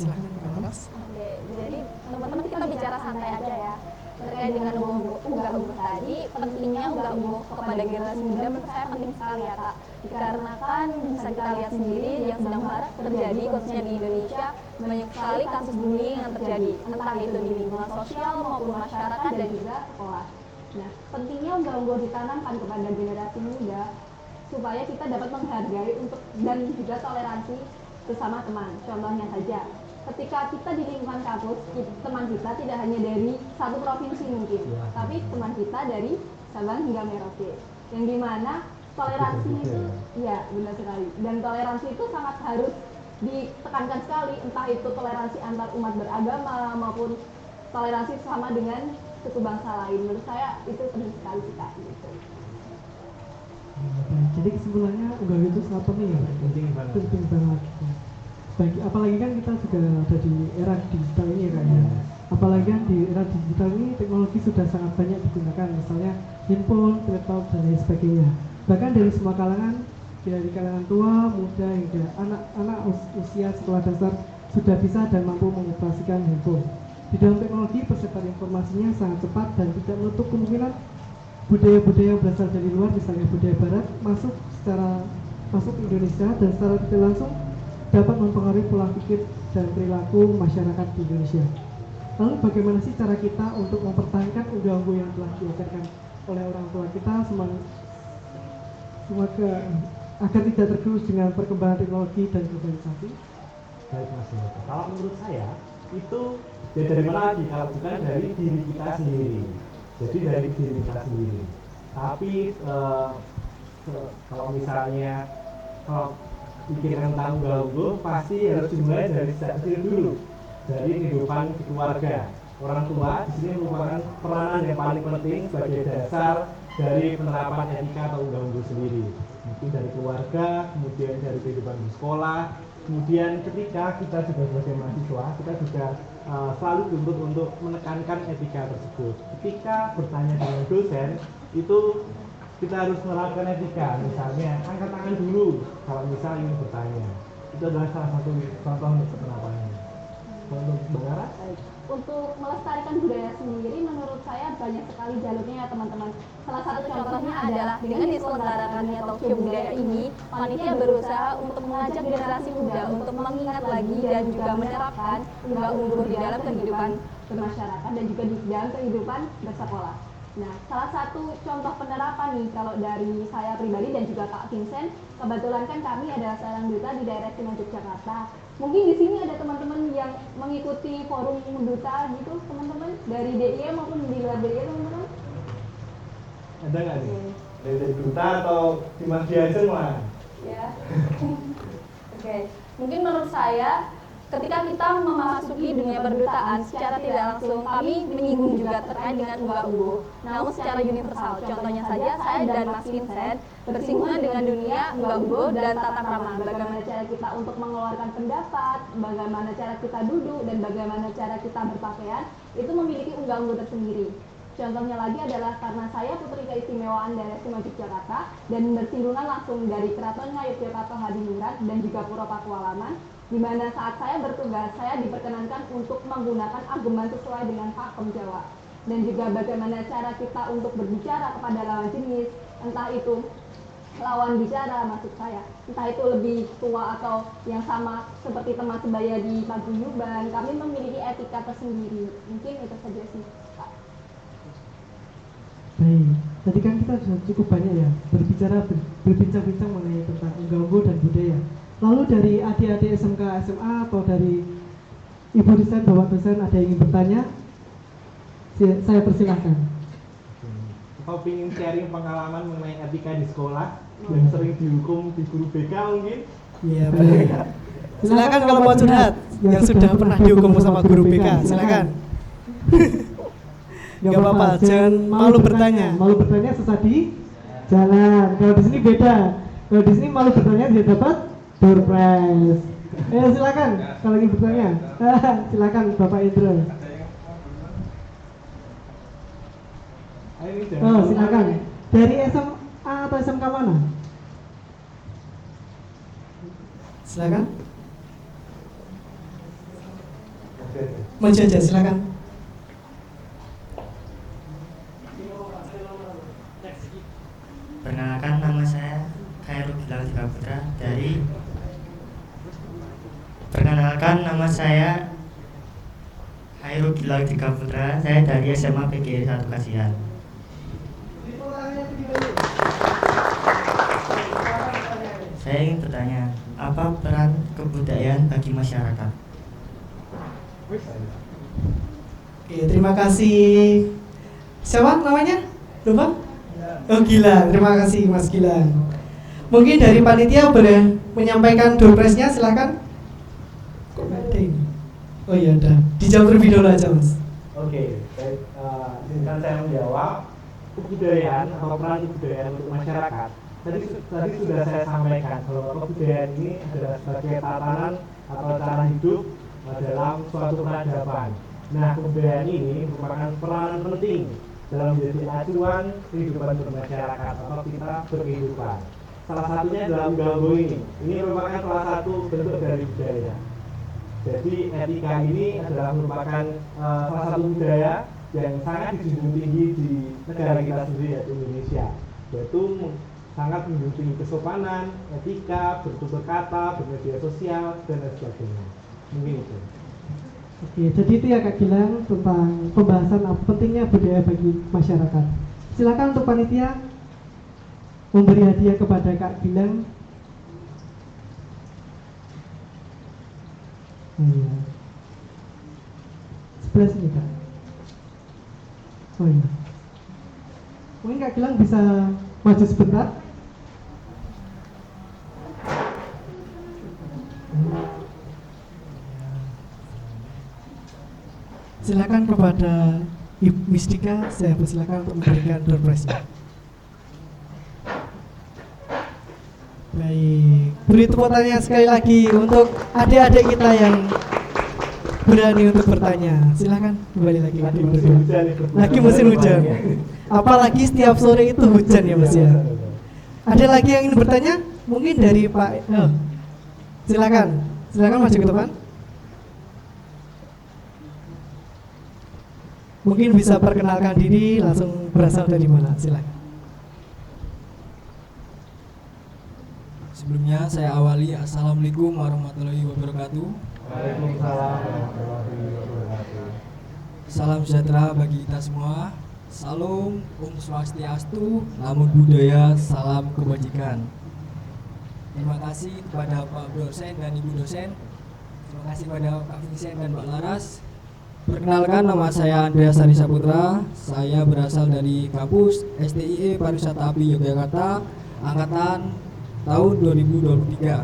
Oke, jadi teman-teman kita bicara santai aja ya terkait dengan unggah-ungguh tadi. Pentingnya unggah-ungguh kepada generasi muda menurut saya penting sekali ya Kak, dikarenakan bisa kita lihat sendiri yang sedang marak terjadi khususnya di Indonesia, banyak sekali kasus bullying yang terjadi entah itu di lingkungan sosial maupun masyarakat dan juga sekolah. Nah, pentingnya unggah-ungguh ditanamkan kepada generasi muda supaya kita dapat menghargai untuk dan juga toleransi sesama teman. Contohnya saja, ketika kita di lingkungan kampus, teman kita tidak hanya dari satu provinsi mungkin, tapi teman kita dari Sabang hingga Merauke, yang dimana toleransi itu, ya benar sekali, dan toleransi itu sangat harus ditekankan sekali, entah itu toleransi antar umat beragama maupun toleransi sama dengan suku bangsa lain. Menurut saya itu penting sekali kita gitu. Jadi kesimpulannya unggah itu sangat penting ya, penting banget. Baik, apalagi kan kita sudah ada di era digital ini ya kayaknya. Apalagi kan di era digital ini teknologi sudah sangat banyak digunakan, misalnya handphone, laptop dan lain sebagainya. Bahkan dari semua kalangan, dari kalangan tua, muda hingga anak-anak usia sekolah dasar sudah bisa dan mampu mengoperasikan handphone. Di dalam teknologi, persebaran informasinya sangat cepat dan tidak menutup kemungkinan budaya-budaya yang berasal dari luar, misalnya budaya barat, masuk ke Indonesia dan secara tidak langsung dapat mempengaruhi pola pikir dan perilaku masyarakat di Indonesia. Lalu bagaimana sih cara kita untuk mempertahankan unggah-ungguh yang telah diajarkan oleh orang tua kita agar tidak tergerus dengan perkembangan teknologi dan globalisasi? Baik Mas Hendra. Kalau menurut saya, itu ya dari mana lagi kalau bukan dari diri kita sendiri. Jadi dari diri kita sendiri. Tapi kalau misalnya kalau pikiran tentang unggal-ungguh pasti harus dimulai dari sejak kecil dulu, dari kehidupan keluarga. Orang tua di sini merupakan peranan yang paling penting sebagai dasar dari penerapan etika atau unggal-ungguh sendiri. Mungkin dari keluarga, kemudian dari kehidupan di sekolah, kemudian ketika kita juga sebagai mahasiswa, kita juga selalu dituntut untuk menekankan etika tersebut. Ketika bertanya dengan dosen, itu kita harus menerapkan etika. Misalnya, angkat tangan dulu kalau misal ingin bertanya. Itu adalah salah satu contoh untuk penerapannya. Untuk Bang Ara? Untuk melestarikan budaya sendiri, menurut saya banyak sekali jalurnya ya teman-teman. Salah satu contohnya adalah dengan diselenggarakannya talkshow budaya ini, panitia berusaha untuk mengajak generasi muda untuk mengingat lagi dan juga menerapkan unggal-ungguh di dalam kehidupan bermasyarakat dan juga di dalam kehidupan bersekolah. Nah, salah satu contoh penerapan nih, kalau dari saya pribadi dan juga Kak Vincent, kebetulan kan kami adalah seorang duta di daerah istimewa Yogyakarta. Mungkin di sini ada teman-teman yang mengikuti forum duta gitu, teman-teman, dari DIY maupun di luar DIY, teman-teman. Ada nggak nih? Dari duta atau Dimas Diajen lah? Ya. Oke. Mungkin menurut saya, ketika kita memasuki dunia perdutaan, secara tidak langsung kami menyinggung juga terkait dengan unggal-ungguh. Namun secara universal, contohnya saja saya dan Mas Vincent bersinggungan dengan dunia unggal-ungguh dan tata krama. Bagaimana cara kita untuk mengeluarkan pendapat, bagaimana cara kita duduk, dan bagaimana cara kita berpakaian, itu memiliki unggal-ungguh tersendiri. Contohnya lagi adalah karena saya putri keistimewaan daerah istimewa Yogyakarta dan bersinggungan langsung dari Keraton Ngayogyakarta Hadiningrat dan juga Pura Pakualaman, di mana saat saya bertugas, saya diperkenankan untuk menggunakan ageman sesuai dengan pakem Jawa. Dan juga bagaimana cara kita untuk berbicara kepada lawan jenis, entah itu lawan bicara maksud saya, entah itu lebih tua atau yang sama seperti teman sebaya di paguyuban, kami memiliki etika tersendiri. Mungkin itu saja sih, Pak. Baik, tadi kan kita sudah cukup banyak ya berbincang-bincang mengenai tentang unggal-ungguh dan budaya. Lalu dari adik-adik SMK, SMA atau dari Ibu dosen, Bapak dosen ada yang ingin bertanya? Saya persilahkan. Atau ingin sharing pengalaman mengenai etika di sekolah yang sering dihukum di guru BK mungkin? Iya, baik. Silakan kalau mau curhat yang sudah pernah dihukum sama guru BK, silakan. Gak apa-apa, jangan malu bertanya. Malu bertanya sesat di jalan. Kalau di sini beda. Kalau di sini malu bertanya dia dapat door prize. Silakan kalau ingin bertanya. Silakan Bapak Indra. Oh, silakan. Dari SMA atau SMK mana? Silakan. Maju aja, silakan. Perkenalkan, nama saya Khairul Gilang Tiga Putra dari saya dari SMA PGRI 1 Kasihan. Saya ingin bertanya, apa peran kebudayaan bagi masyarakat? Oke, terima kasih. Siapa namanya? Lupa? Oh, Gilang. Terima kasih Mas Gilang. Mungkin dari panitia boleh menyampaikan door prize-nya, silakan. Oh iya, udah. Dijawab terlebih dahulu aja, Mas. Oke, baik. Izinkan saya menjawab. Kebudayaan atau peran kebudayaan untuk masyarakat. Tadi sudah saya sampaikan bahwa kebudayaan ini adalah sebagai tatanan atau cara hidup dalam suatu peradaban. Nah, kebudayaan ini merupakan peranan penting dalam menjadi acuan kehidupan bermasyarakat atau kita berkehidupan. Salah satunya dalam unggal-ungguh ini. Ini merupakan salah satu bentuk dari budaya. Jadi etika ini adalah merupakan salah satu budaya yang sangat dijunjung tinggi di negara kita sendiri, yaitu Indonesia. Yaitu sangat menjunjung tinggi kesopanan, etika, bertutur kata, bermedia sosial, dan lain sebagainya. Mungkin itu. Oke, jadi itu ya Kak Gilang tentang pembahasan pentingnya budaya bagi masyarakat. Silakan untuk panitia memberi hadiah kepada Kak Gilang. Iya. Doorpress ini Kak. Oh iya. Mungkin Kak Gilang bisa maju sebentar. Silakan kepada Ibu Mistika, saya persilakan untuk memberikan doorpress-nya. Baik, beri tepuk tangan sekali lagi untuk adik-adik kita yang berani untuk bertanya. Silakan kembali lagi. Lagi musim hujan. Apalagi setiap sore itu hujan ya Mas ya. Ada lagi yang ingin bertanya? Mungkin dari Pak. Silakan maju ke depan. Mungkin bisa perkenalkan diri, langsung berasal dari mana? Silakan. Sebelumnya saya awali, Assalamualaikum warahmatullahi wabarakatuh. Waalaikumsalam warahmatullahi wabarakatuh. Salam sejahtera bagi kita semua. Salam Om Swastiastu, Namo Buddhaya, salam kebajikan. Terima kasih kepada Pak dosen dan Ibu dosen. Terima kasih kepada Pak Vincent dan Pak Laras. Perkenalkan, nama saya Andreas Sari Saputra. Saya berasal dari kampus STIE Pariwisata API Yogyakarta, angkatan tahun 2023.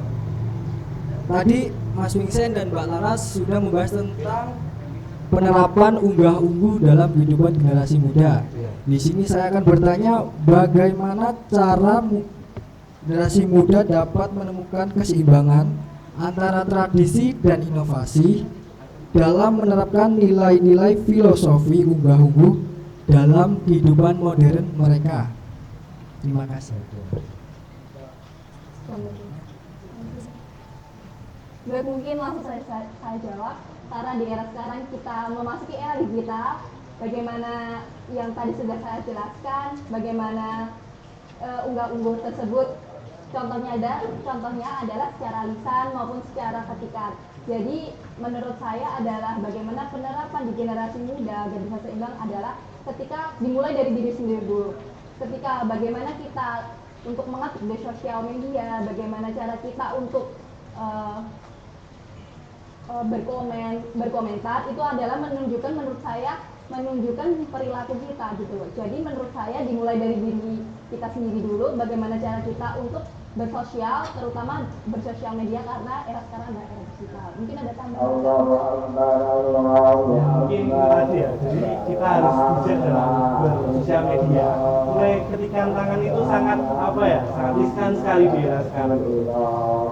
Tadi Mas Vincent dan Mbak Laras sudah membahas tentang penerapan unggah-ungguh dalam kehidupan generasi muda. Di sini saya akan bertanya, bagaimana cara generasi muda dapat menemukan keseimbangan antara tradisi dan inovasi dalam menerapkan nilai-nilai filosofi unggah-ungguh dalam kehidupan modern mereka. Terima kasih. Baik, mungkin langsung saya jawab. Karena di era sekarang kita memasuki era digital, bagaimana yang tadi sudah saya jelaskan, bagaimana unggah-ungguh tersebut contohnya adalah secara lisan maupun secara ketikan. Jadi menurut saya adalah bagaimana penerapan di generasi muda agar bisa seimbang adalah ketika dimulai dari diri sendiri dulu. Ketika bagaimana kita untuk mengatur di sosial media, bagaimana cara kita untuk berkomentar, itu adalah menunjukkan perilaku kita gitu loh. Jadi menurut saya dimulai dari diri kita sendiri dulu, bagaimana cara kita untuk bersosial, terutama bersosial media karena era sekarang adalah era digital. Mungkin ada tambahan? Mungkin tadi ya, jadi kita harus bijak dalam bersosial media. Mulai ketikan tangan itu sangat sangat riskan sekali di era sekarang.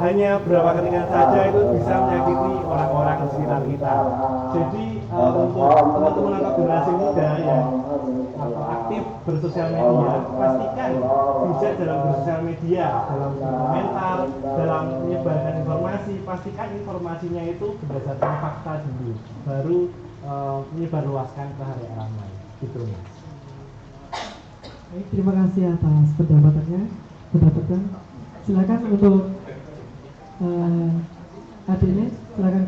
Hanya berapa ketikan saja itu bisa menyakiti orang-orang di sekitar kita. Jadi untuk teman-teman atau generasi muda yang aktif bersosial media, pastikan bijak dalam bersosial media, dalam komentar, dalam menyebarkan informasi, pastikan informasinya itu berdasarkan fakta dulu, baru menyebarluaskan ke halayak ramai. Gitu Mas. Baik, terima kasih atas pendapatnya. Silakan untuk adiknya, silakan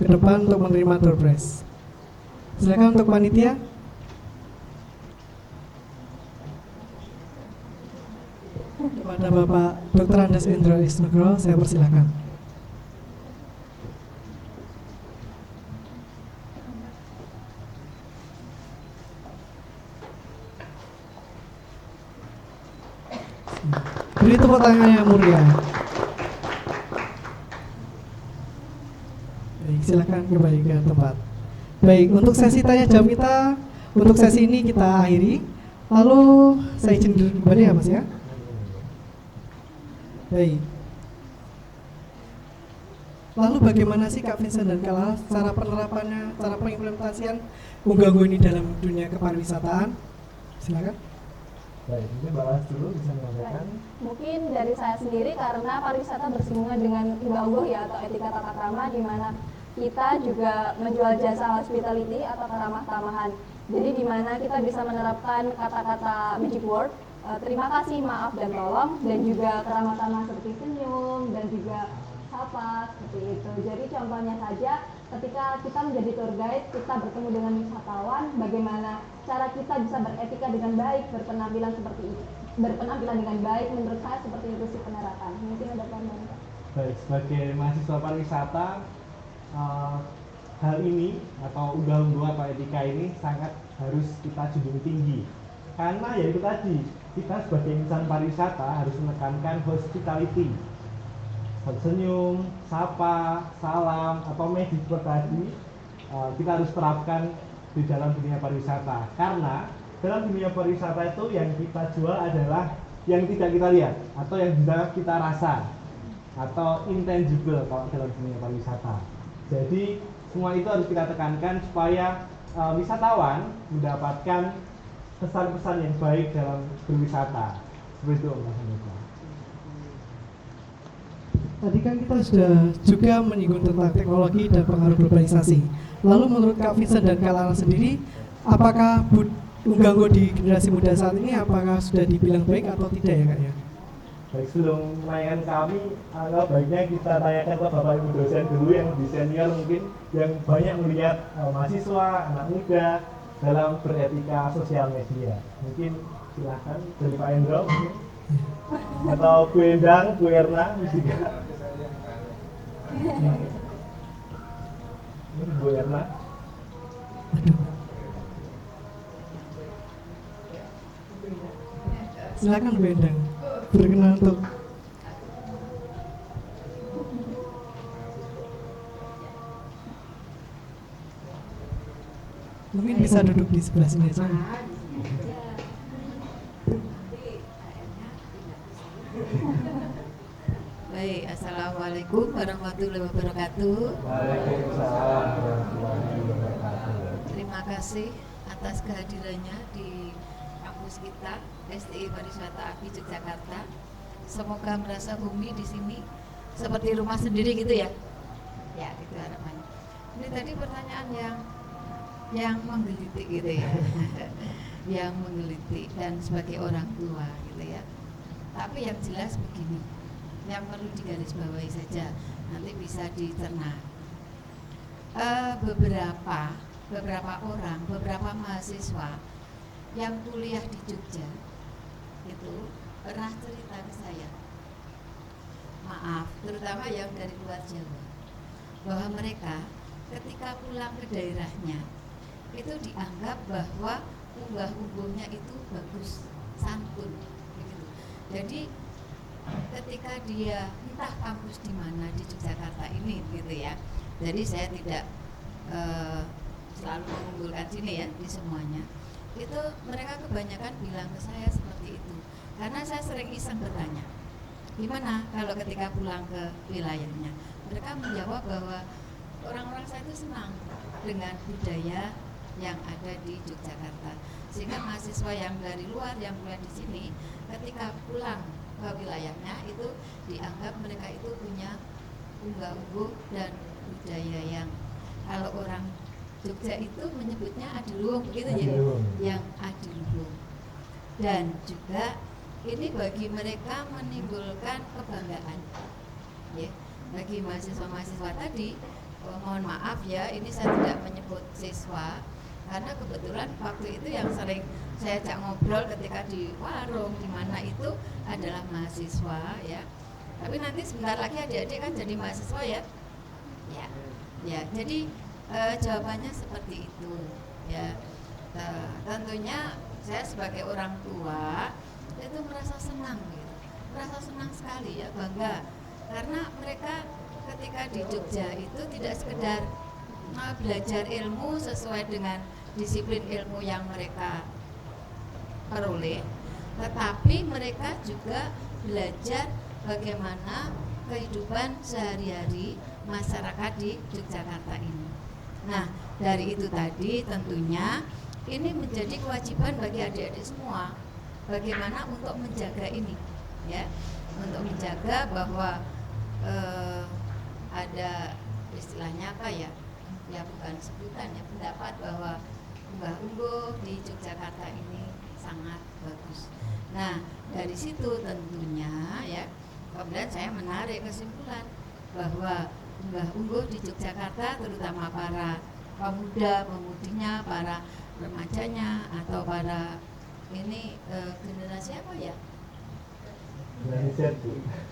Ke depan untuk menerima doorpress. Silakan untuk panitia. Kepada Bapak Dr. Andes Endro Isnugro, saya persilakan. Beri tepuk tangan yang mulia. Baik, silakan kembali ke tempat. Baik, untuk sesi tanya jawab kita, untuk sesi ini kita akhiri. Lalu saya izin dulu kembali ya Mas ya. Baik. Lalu bagaimana sih Kak Vincent dan Kak Laras cara penerapannya, cara pengimplementasian unggah-ungguh ini dalam dunia kepariwisataan? Silakan. Baik, mungkin Mbak Laras dulu bisa menyampaikan. Mungkin dari saya sendiri karena pariwisata bersinggungan dengan unggah-ungguh ya atau etika tata krama, di mana kita juga menjual jasa hospitality atau keramah tamahan. Jadi di mana kita bisa menerapkan kata-kata magic word, terima kasih, maaf, dan tolong, dan juga keramah tamah seperti senyum dan juga sapa seperti itu. Jadi contohnya saja ketika kita menjadi tour guide, kita bertemu dengan wisatawan, bagaimana cara kita bisa beretika dengan baik, berpenampilan dengan baik. Menurut saya seperti itu sih penerapan. Mungkin ada tambahan. Baik, sebagai mahasiswa pariwisata, hal ini atau unggah-ungguh atau etika ini sangat harus kita junjung tinggi. Karena ya itu tadi, kita sebagai insan pariwisata harus menekankan hospitality. Senyum, sapa, salam, atau medis tadi kita harus terapkan di dalam dunia pariwisata. Karena dalam dunia pariwisata itu yang kita jual adalah yang tidak kita lihat atau yang bisa kita rasa atau intangible kalau dalam dunia pariwisata. Jadi semua itu harus kita tekankan supaya wisatawan mendapatkan pesan-pesan yang baik dalam berwisata. Seperti itu, Mas Andika. Tadi kan kita sudah juga menyinggung tentang teknologi dan pengaruh globalisasi. Lalu menurut Kak Vincent dan Kak Lala sendiri, apakah unggah-ungguh di generasi muda saat ini apakah sudah dibilang baik atau tidak ya Kak ya? Baik, sebelum menanyakan kami, alangkah baiknya kita tanyakan ke Bapak Ibu dosen dulu yang di senior mungkin yang banyak melihat mahasiswa, anak muda dalam beretika sosial media. Mungkin silahkan dari Pak Endro mungkin. Atau Bu Endang, Bu Erna juga. Ini Bu Erna. Silakan Bu Endang, berkenan untuk mungkin bisa duduk di sebelah sini aja. Baik, assalamualaikum warahmatullahi wabarakatuh. Waalaikumsalam warahmatullahi wabarakatuh. Terima kasih atas kehadirannya di kampus kita STI Pariwisata API Yogyakarta. Semoga merasa bumi di sini seperti rumah sendiri gitu ya. Ya, itu harapannya. Ini tadi pertanyaan yang menggelitik gitu ya. Yang menggelitik dan sebagai orang tua gitu ya. Tapi yang jelas begini, yang perlu digarisbawahi saja, nanti bisa dicerna. Beberapa orang, beberapa mahasiswa yang kuliah di Jogja itu pernah cerita ke saya, maaf, terutama yang dari luar Jawa, bahwa mereka ketika pulang ke daerahnya itu dianggap bahwa unggah-ungguhnya itu bagus, santun, begitu. Jadi ketika dia entah kampus di mana di Yogyakarta ini, gitu ya. Jadi saya tidak selalu mengunggulkan sini ya di semuanya. Itu mereka kebanyakan bilang ke saya seperti itu. Karena saya sering iseng bertanya, gimana kalau ketika pulang ke wilayahnya? Mereka menjawab bahwa orang-orang saya itu senang dengan budaya yang ada di Yogyakarta. Sehingga mahasiswa yang dari luar yang kuliah di sini ketika pulang ke wilayahnya itu dianggap mereka itu punya unggah-ungguh dan budaya yang kalau orang Jogja itu menyebutnya adiluhung begitu ya, yang adiluhung. Dan juga ini bagi mereka menimbulkan kebanggaan ya, bagi mahasiswa-mahasiswa tadi. Mohon maaf ya, ini saya tidak menyebut siswa karena kebetulan waktu itu yang sering saya ajak ngobrol ketika di warung di mana itu adalah mahasiswa ya. Tapi nanti sebentar lagi adik-adik kan jadi mahasiswa ya. Ya, jadi jawabannya seperti itu ya. Tentunya saya sebagai orang tua itu merasa senang gitu. Merasa senang sekali ya, bangga karena mereka ketika di Jogja itu tidak sekedar belajar ilmu sesuai dengan disiplin ilmu yang mereka peroleh, tetapi mereka juga belajar bagaimana kehidupan sehari-hari masyarakat di Yogyakarta ini. Nah, dari itu tadi tentunya ini menjadi kewajiban bagi adik-adik semua bagaimana untuk menjaga ini ya, untuk menjaga bahwa ada istilahnya apa ya, ya bukan sebutan ya, pendapat bahwa unggah-ungguh di Yogyakarta ini sangat bagus. Nah, dari situ tentunya ya, kemudian saya menarik kesimpulan bahwa unggah-ungguh di Yogyakarta terutama para pemuda, pemudinya, para remajanya atau para ini generasi apa ya?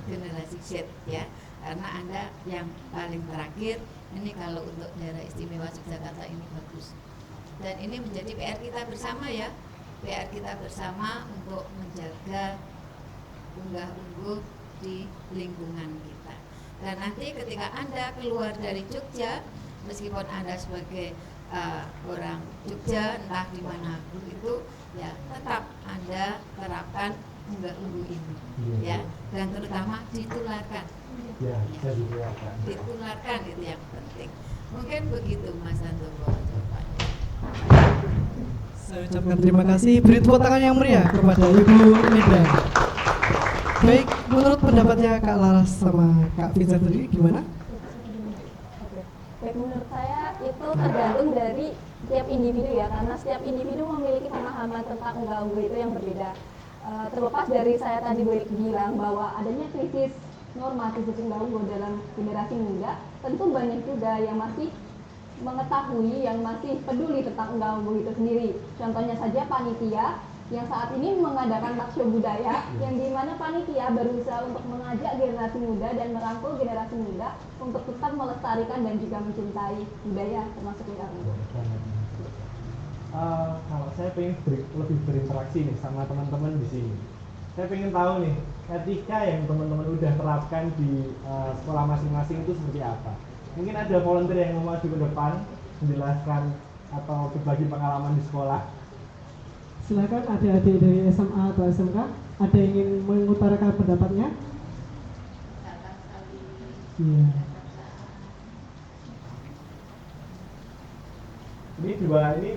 Generasi Z ya. Karena Anda yang paling terakhir ini kalau untuk daerah istimewa bahwa Yogyakarta ini bagus. Dan ini menjadi PR kita bersama ya, PR kita bersama untuk menjaga unggah-ungguh di lingkungan kita. Dan nanti ketika Anda keluar dari Jogja, meskipun Anda sebagai orang Jogja entah di mana itu, ya tetap Anda terapkan unggah-ungguh ini, ya, dan terutama ditularkan. Ya, ya. Ditularkan itu yang penting. Mungkin begitu Mas Santoso jawabannya. Saya ucapkan terima kasih. Beri tepuk tangan yang meriah kepada Ibu Nida. Baik, menurut pendapatnya Kak Laras sama Kak Vincent sendiri gimana? Baik, menurut saya itu tergantung dari setiap individu ya, karena setiap individu memiliki pemahaman tentang unggah-ungguh itu yang berbeda. Terlepas dari saya tadi bilang bahwa adanya krisis norma, krisis unggah-ungguh dalam generasi muda, tentu banyak juga yang masih mengetahui, yang masih peduli tentang unggah-ungguh itu sendiri. Contohnya saja panitia yang saat ini mengadakan talkshow budaya, yang dimana panitia berusaha untuk mengajak generasi muda dan merangkul generasi muda untuk tetap melestarikan dan juga mencintai budaya termasuk unggah-ungguh. Kalau saya pengen lebih berinteraksi nih sama teman-teman di sini. Saya pengen tahu nih, etika yang teman-teman udah terapkan di sekolah masing-masing itu seperti apa. Mungkin ada volunteer yang mau maju ke depan menjelaskan atau berbagi pengalaman di sekolah. Silakan adik-adik dari SMA atau SMK, ada yang ingin mengutarakan pendapatnya? Iya. Ini dua ini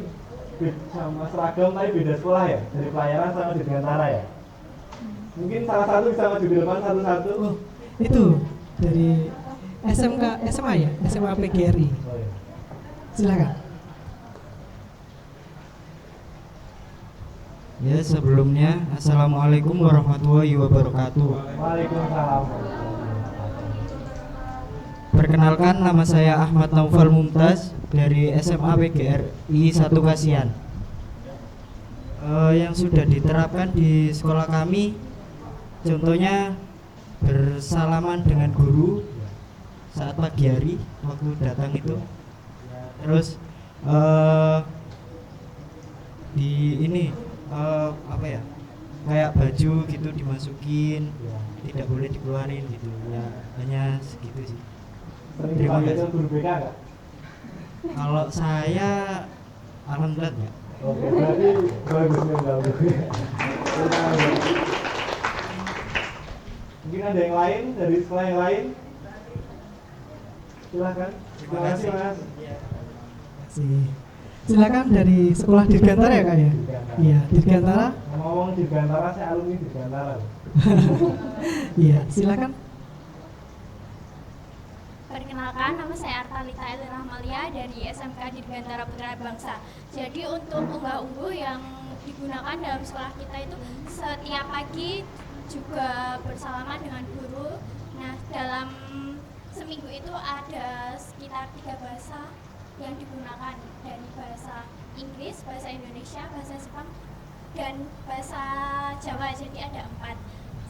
sama seragam tapi beda sekolah ya, dari pelayaran sama Dirgantara ya. Mungkin salah satu bisa maju ke depan satu-satu. Oh, itu dari SMK, SMA ya, SMA PGRI. Oh, iya. Silakan. Ya, sebelumnya Assalamualaikum warahmatullahi wabarakatuh. Waalaikumsalam. Perkenalkan, nama saya Ahmad Naufal Mumtaz dari SMA PGRI 1 Kasihan. Yang sudah diterapkan di sekolah kami, contohnya bersalaman dengan guru saat pagi hari waktu datang itu. Terus di ini apa ya, kayak baju gitu dimasukin, tidak boleh dikeluarin gitu ya, hanya segitu sih. Sering dipanggil guru BK nggak? Kalau saya alhamdulillah ya. Oke, berarti bagus nih bagus. Mungkin ada yang lain dari sekolah yang lain? Silakan. Terima kasih Mas. Silakan dari sekolah Dirgantara ya Kak ya? Iya, Dirgantara. Ngomong Dirgantara, saya alumni Dirgantara. Iya, silakan. Perkenalkan, nama saya Artalita Eli Rahmalia dari SMK Dirgantara Putra Bangsa. Jadi untuk unggah-ungguh yang digunakan dalam sekolah kita itu setiap pagi juga bersalaman dengan guru. Nah, dalam seminggu itu ada sekitar 3 bahasa yang digunakan, dari bahasa Inggris, bahasa Indonesia, bahasa Jepang, dan bahasa Jawa. Jadi ada 4.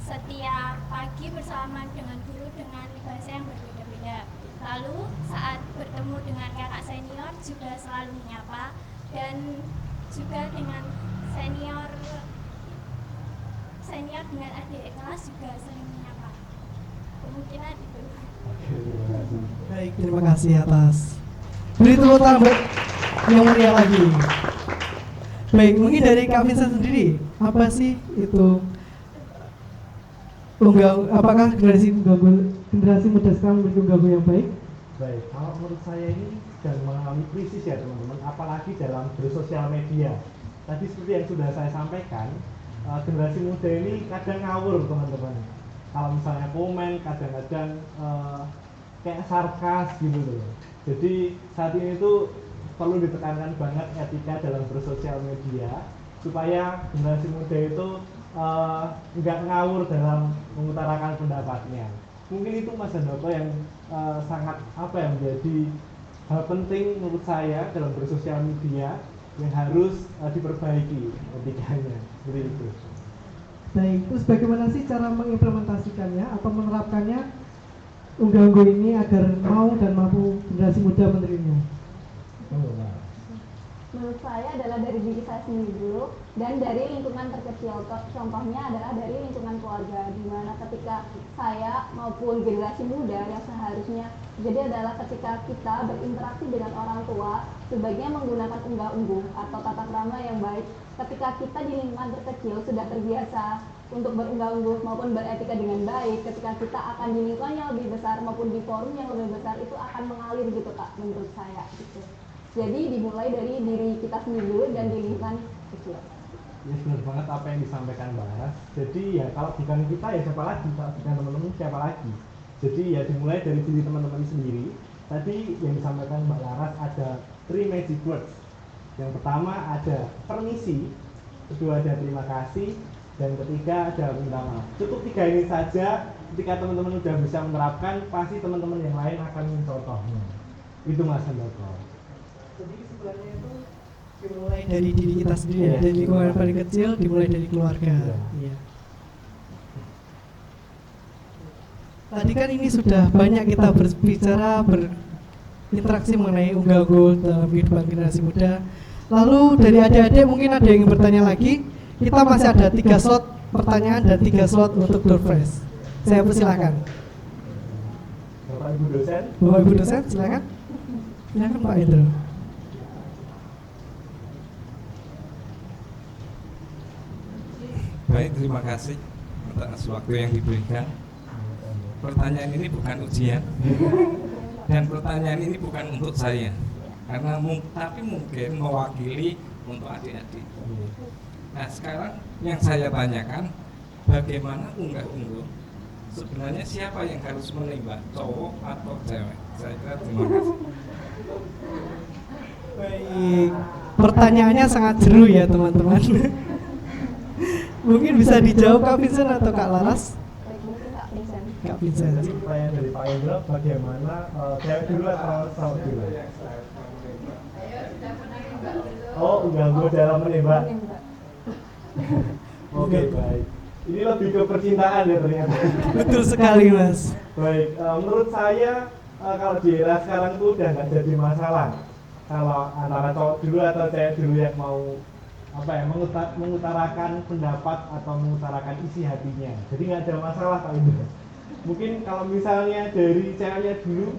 Setiap pagi bersalaman dengan guru dengan bahasa yang berbeda-beda. Lalu saat bertemu dengan kakak senior juga selalu menyapa, dan juga dengan senior dengan adik kelas juga sering menyapa. Kemungkinan itu. Baik, terima kasih atas beri tepuk tangan yang meriah lagi. Baik, mungkin dari Kak Vincent sendiri, apa sih itu apakah generasi muda sekarang memiliki unggah-ungguh yang baik? Baik, kalau menurut saya ini sedang mengalami krisis ya teman-teman, apalagi dalam bersosial media. Tadi seperti yang sudah saya sampaikan, generasi muda ini kadang ngawur teman-teman. Kalau misalnya komen, kadang-kadang kayak sarkas gitu loh. Jadi saat ini tuh perlu ditekankan banget etika dalam bersosial media supaya generasi muda itu nggak ngawur dalam mengutarakan pendapatnya. Mungkin itu Mas Handoko yang sangat menjadi hal penting menurut saya dalam bersosial media yang harus diperbaiki etikanya, seperti itu. Baik, terus bagaimana sih cara mengimplementasikannya atau menerapkannya unggah-ungguh ini agar mau dan mampu generasi muda menerimanya? menurut saya adalah dari diri saya sendiri dulu dan dari lingkungan terkecil. Contohnya adalah dari lingkungan keluarga, di mana ketika saya maupun generasi muda yang seharusnya jadi adalah ketika kita berinteraksi dengan orang tua sebaiknya menggunakan unggah-ungguh atau tata krama yang baik. Ketika kita di lingkungan terkecil sudah terbiasa untuk berunggah-ungguh maupun beretika dengan baik, ketika kita akan di lingkungan yang lebih besar maupun di forum yang lebih besar itu akan mengalir gitu Kak, menurut saya gitu. Jadi dimulai dari diri kita sendiri dulu dan di lingkungan kecil. Ya benar banget apa yang disampaikan Mbak Laras. Jadi ya kalau bukan kita ya siapa lagi, kalau bukan teman-teman siapa lagi. Jadi ya dimulai dari diri teman-teman sendiri. Tadi yang disampaikan Mbak Laras ada 3 magic words. Yang pertama ada permisi, kedua ada terima kasih, dan ketiga ada minta maaf. Cukup 3 ini saja. Ketika teman-teman sudah bisa menerapkan, pasti teman-teman yang lain akan mencontohnya. Itu Mas Handoko. Jadi sebenarnya itu dimulai dari diri kita sendiri ya, dari lingkungan paling kecil, dimulai dari keluarga. Iya. Tadi kan ini sudah banyak kita berbicara, berinteraksi mengenai unggah-ungguh dalam kehidupan generasi muda. Lalu dari adik-adik mungkin ada yang ingin bertanya lagi. Kita masih ada 3 slot pertanyaan dan 3 slot untuk door prize. Saya persilakan. Bapak Ibu dosen. Bapak Ibu dosen, silakan. Silakan Pak Indro. Baik, terima kasih atas waktu yang diberikan. Pertanyaan ini bukan ujian dan pertanyaan ini bukan untuk saya, karena tapi mungkin mewakili untuk adik-adik. Nah sekarang yang saya tanyakan, bagaimana unggah-ungguh? Sebenarnya siapa yang harus menembak, cowok atau cewek? Saya kira terima kasih. Baik, pertanyaannya sangat seru ya teman-teman. Mungkin bisa dijawab Kak Vincent atau Kak Laras? Kak Vincent. Pertanyaan dari Pak Indro, bagaimana cewek dulu atau cowok dulu? Oh, unggah-ungguh dalam menembak. Oke, baik. Ini lebih ke percintaan ya ternyata. Betul sekali Mas. Baik, menurut saya kalau di era sekarang tuh udah nggak jadi masalah kalau antara cowok dulu atau cewek dulu yang mau mengutarakan pendapat atau mengutarakan isi hatinya. Jadi nggak ada masalah Pak Indro. Mungkin kalau misalnya dari ceweknya dulu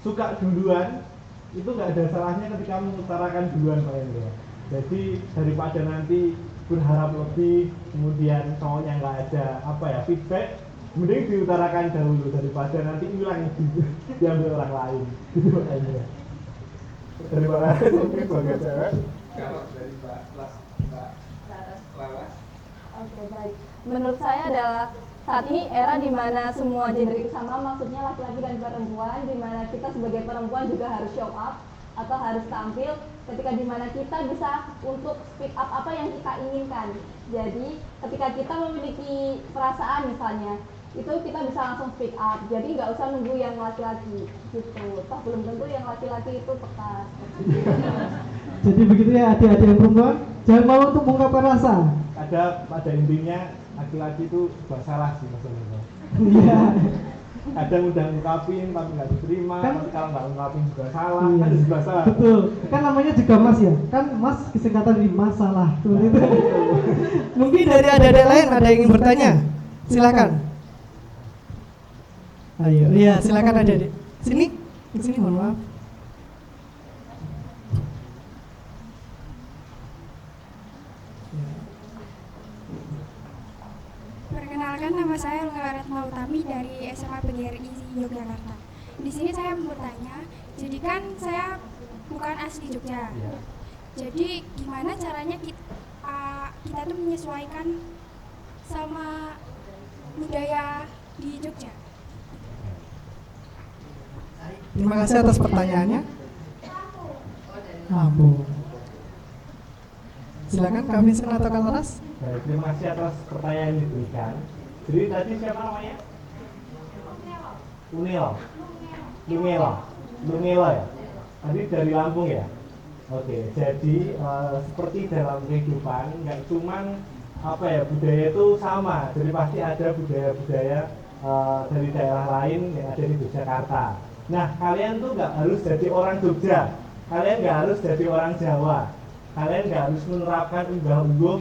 suka duluan, itu nggak ada salahnya ketika mengutarakan duluan Pak Indro. Jadi daripada nanti berharap lebih, kemudian cowoknya nggak ada feedback, mending diutarakan dahulu daripada nanti hilang diambil orang lain. Gitu Pak Indro. Daripada mungkin sebagai cewek. Kalau dari Mbak Laras. Oke, baik. Menurut saya adalah saat ini era di mana semua gender itu sama, maksudnya laki-laki dan perempuan, di mana kita sebagai perempuan juga harus show up atau harus tampil ketika di mana kita bisa untuk speak up apa yang kita inginkan. Jadi ketika kita memiliki perasaan misalnya, itu kita bisa langsung speak up. Jadi nggak usah nunggu yang laki-laki gitu. Toh belum tentu yang laki-laki itu peka. Jadi begitu ya adik-adik yang perempuan, jangan malu untuk mengungkapkan rasa. Pada intinya laki-laki itu serba salah sih Mas Handoko. Iya. Kadang udah ngungkapin tapi nggak diterima, Kan? tapi kalau nggak ngungkapin juga salah, Iya. kan serba salah. Betul. Kan namanya juga Mas ya. Kan Mas kesingkatan dari masalah. Seperti itu. Mungkin dari adik-adik lain ada yang ingin bertanya. Silakan. Ayo, iya silakan adik-adik. Sini, di sini mohon maaf. Perkenalkan, nama saya Lula Retno Utami dari SMA PGRI Yogyakarta. Di sini saya mau bertanya, jadi kan saya bukan asli Jogja. Jadi gimana caranya kita tuh menyesuaikan sama budaya di Jogja? Terima kasih atas pertanyaannya. Lampung. Silakan Kak Vincent atau Kak Laras. Baik, terima kasih atas pertanyaan yang diberikan. Jadi tadi siapa namanya? Lungelo ya. Tadi dari Lampung ya. Oke, jadi seperti dalam kehidupan nggak cuman budaya itu sama. Jadi pasti ada budaya-budaya dari daerah lain yang ada di Yogyakarta. Nah, kalian tuh nggak harus jadi orang Jogja kalian nggak harus jadi orang Jawa, kalian nggak harus menerapkan unggah-ungguh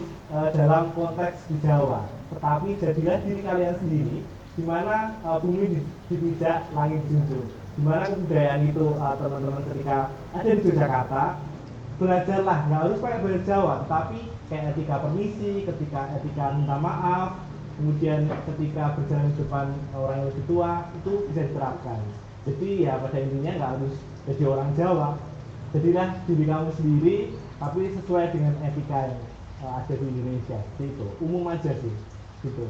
dalam konteks di Jawa, tetapi jadilah diri kalian sendiri, di mana bumi dipijak, langit dijunjung, di mana kebudayaan itu teman-teman ketika ada di Yogyakarta, belajarlah, nggak harus pakai bahasa Jawa, tapi kayak etika permisi, ketika etika minta maaf, kemudian ketika berjalan di depan orang yang lebih tua, itu bisa diterapkan. Jadi ya pada intinya nggak harus jadi orang Jawa, jadilah diri kamu sendiri, tapi sesuai dengan etika yang ada di Indonesia. Seperti itu, umum aja sih, gitu.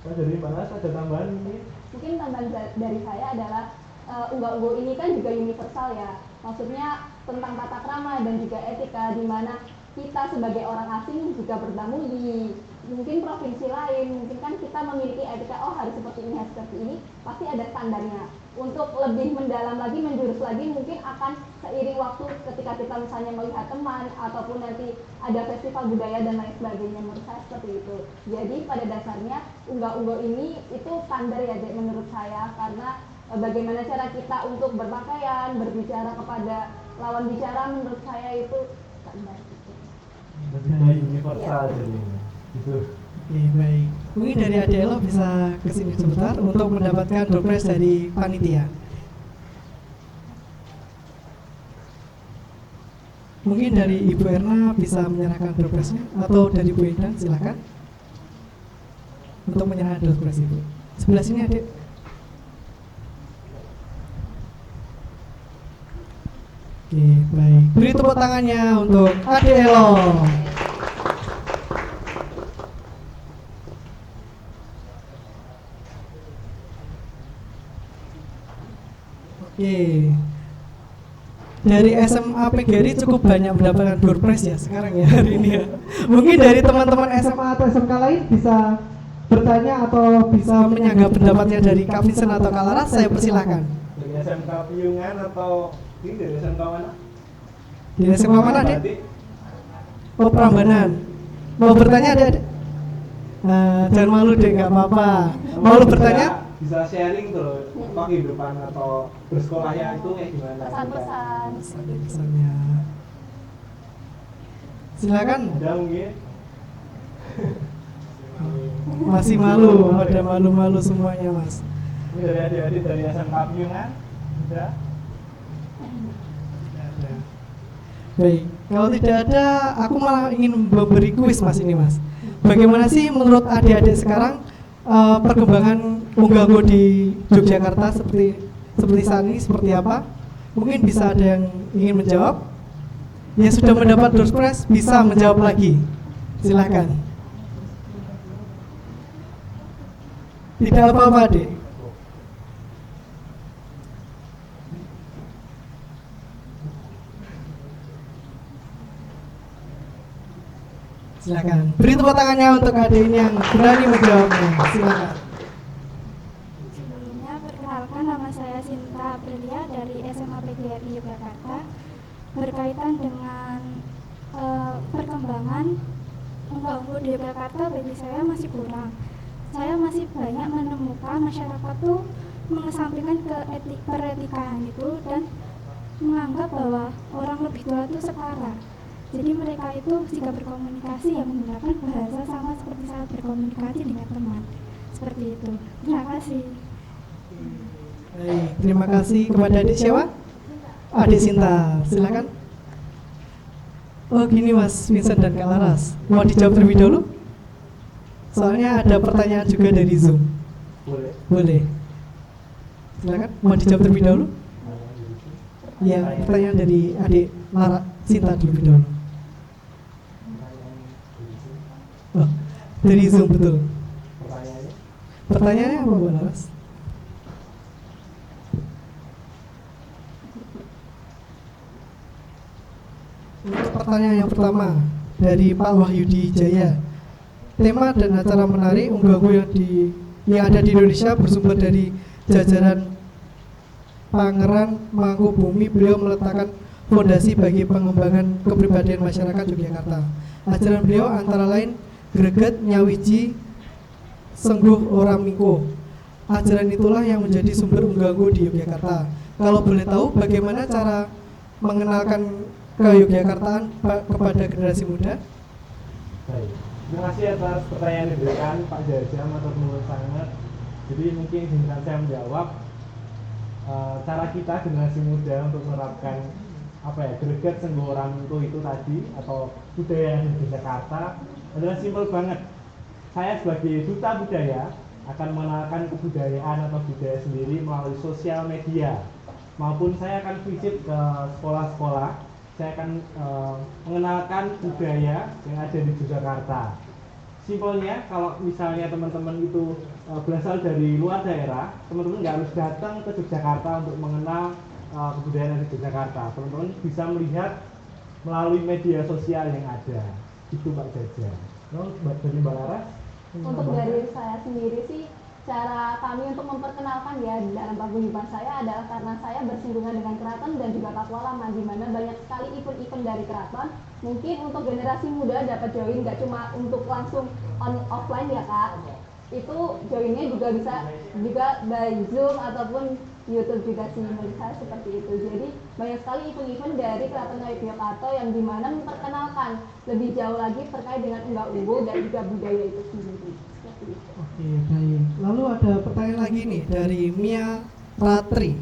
Nah, dari Baras ada tambahan ini? Mungkin tambahan dari saya adalah unggah-ungguh ini kan juga universal ya, maksudnya tentang tata krama dan juga etika, di mana kita sebagai orang asing juga bertamu di mungkin provinsi lain, mungkin kan kita memiliki etika, oh harus seperti ini, harus seperti ini, pasti ada standarnya. Untuk lebih mendalam lagi, menjurus lagi, mungkin akan seiring waktu ketika kita misalnya melihat teman ataupun nanti ada festival budaya dan lain sebagainya, menurut saya seperti itu. Jadi pada dasarnya unggah-ungguh ini itu standar ya Dek, menurut saya, karena bagaimana cara kita untuk berpakaian, berbicara kepada lawan bicara, menurut saya itu standar. Lebih universal jadi gitu. Oke, baik. Mungkin dari Adik Elo bisa kesini sebentar untuk mendapatkan door prize dari panitia. Mungkin dari Ibu Erna bisa menyerahkan door prize-nya, atau dari Bu Enda, silakan untuk menyerahkan door prize Ibu. Sebelah sini Adik. Oke, baik. Beri tepuk tangannya untuk Adik Elo. Oke. Dari SMA PGRI cukup banyak mendapatkan door prize ya sekarang ya hari ini ya. Mungkin dari teman-teman SMA atau SMK lain bisa bertanya atau bisa menyanggah pendapatnya dari Kak Vincent atau Kak Laras, saya persilahkan. Dari SMK Piungan atau ini dari SMK mana? Dari SMK mana, Dek? Oh, Prambanan. Mau bertanya, Dek? Jangan malu, Dek, nggak apa-apa. Mau lu bertanya? Bisa sharing tuh kehidupan atau bersekolahnya itu kayak gimana? Pesan-pesannya. Silakan. Ada mungkin. Masih malu, ada malu-malu semuanya, Mas. Ini dari adik-adik dari SMK Piungan. Ada? Baik, kalau tidak ada, aku malah ingin memberi kuis Mas ini Mas. Bagaimana sih menurut adik-adik sekarang perkembangan unggah-ungguh di Yogyakarta seperti saat ini seperti apa? Mungkin bisa ada yang ingin menjawab. Yang sudah mendapat door prize bisa menjawab lagi. Silakan. Tidak apa-apa, Dek. Silakan. Beri tepuk tangannya untuk adik ini yang berani menjawabnya. Silakan. Sebelumnya perkenalkan, nama saya Sinta Aprilia dari SMA PGRI Yogyakarta. Berkaitan dengan perkembangan unggah-ungguh di Yogyakarta, bagi saya masih kurang. Saya masih banyak menemukan masyarakat tuh mengesampingkan peretikaan itu dan menganggap bahwa orang lebih tua itu setara. Jadi mereka itu jika berkomunikasi yang menggunakan bahasa sama seperti saat berkomunikasi dengan teman. Seperti itu. Terima kasih. Baik, terima kasih kepada adik siapa? Adik Sinta, silakan. Oh gini Mas Vincent dan Kak Laras, mau dijawab terlebih dahulu? Soalnya ada pertanyaan juga dari Zoom. Boleh. Boleh. Silakan, mau dijawab terlebih dahulu? Ya, pertanyaan dari adik Sinta terlebih dahulu. Oh, dari Zoom betul. Pertanyaannya apa Bu Laras? Untuk pertanyaan yang pertama dari Pak Wahyudi Jaya, tema dan acara menarik unggah-ungguh yang ada di Indonesia bersumber dari jajaran Pangeran Mangkubumi. Beliau meletakkan fondasi bagi pengembangan kepribadian masyarakat Yogyakarta. Ajaran beliau antara lain Greget, Nyawiji, Sengguh, Oramiko. Ajaran itulah yang menjadi sumber unggah-ungguh di Yogyakarta. Kalau boleh tahu bagaimana cara mengenalkan ke Yogyakartaan kepada generasi muda? Baik, terima kasih atas pertanyaan yang diberikan Pak Jajam atau Nur Sangat. Jadi mungkin izinkan saya menjawab. Cara kita generasi muda untuk menerapkan greget Senggoran itu tadi atau budaya yang di Jakarta adalah simpel banget. Saya sebagai duta budaya akan mengenalkan kebudayaan atau budaya sendiri melalui sosial media, maupun saya akan visit ke sekolah-sekolah. Saya akan mengenalkan budaya yang ada di Yogyakarta. Simpelnya, kalau misalnya teman-teman itu berasal dari luar daerah, teman-teman nggak harus datang ke Yogyakarta untuk mengenal kebudayaan dari Yogyakarta. Teman-teman bisa melihat melalui media sosial yang ada. Itu Pak Jaja. Dari Mbak Laras? Untuk dari saya sendiri sih, cara kami untuk memperkenalkan ya dalam paguyuban saya adalah karena saya bersinggungan dengan keraton dan juga Pakualaman, di mana banyak sekali event-event dari keraton. Mungkin untuk generasi muda dapat join nggak cuma untuk langsung offline ya Kak, itu joinnya juga bisa juga by Zoom ataupun YouTube juga sih, menurut saya seperti itu. Jadi banyak sekali event-event dari Keraton Ngayogyakarta yang dimana memperkenalkan lebih jauh lagi terkait dengan unggah-ungguh dan juga budaya itu sendiri. Oke, baik. Lalu ada pertanyaan lagi nih dari Mia Ratri.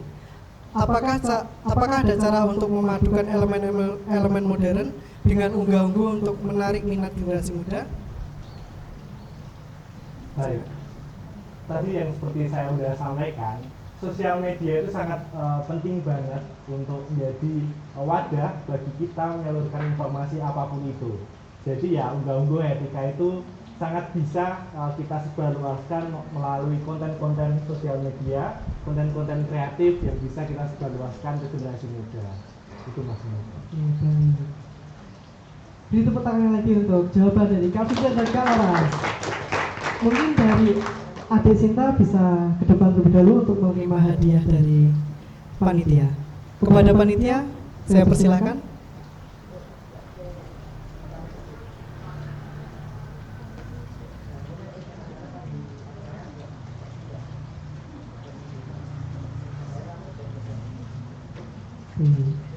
Apakah ada cara untuk memadukan elemen modern dengan unggah-ungguh untuk menarik minat generasi muda? Baik. Tadi yang seperti saya sudah sampaikan, sosial media itu sangat penting banget untuk menjadi wadah bagi kita menyalurkan informasi apapun itu. Jadi ya unggah-ungguh etika itu sangat bisa kita sebarluaskan melalui konten-konten sosial media, konten-konten kreatif yang bisa kita sebarluaskan ke generasi muda. Itu Mas Nur. Itu pertanyaan lagi untuk jawaban dari Kak Fitri dan Kak Laras. Mungkin dari Adik Sinta bisa ke depan terlebih dahulu untuk menerima hadiah dari panitia. Kepada panitia, saya persilakan.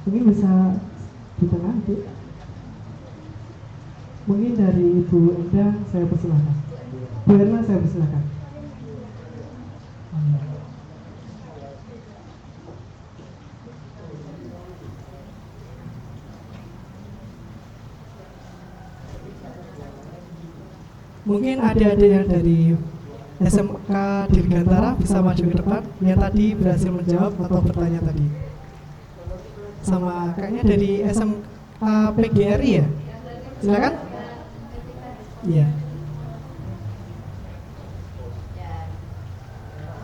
Mungkin bisa di tengah, Adik. Mungkin dari Ibu Endang saya persilakan. Bu Erna saya persilakan. Mungkin adik-adik yang dari SMK Dirgantara bisa maju ke depan yang tadi berhasil menjawab atau bertanya tadi. Sama kayaknya dari SMK PGRI ya. Silakan. Iya.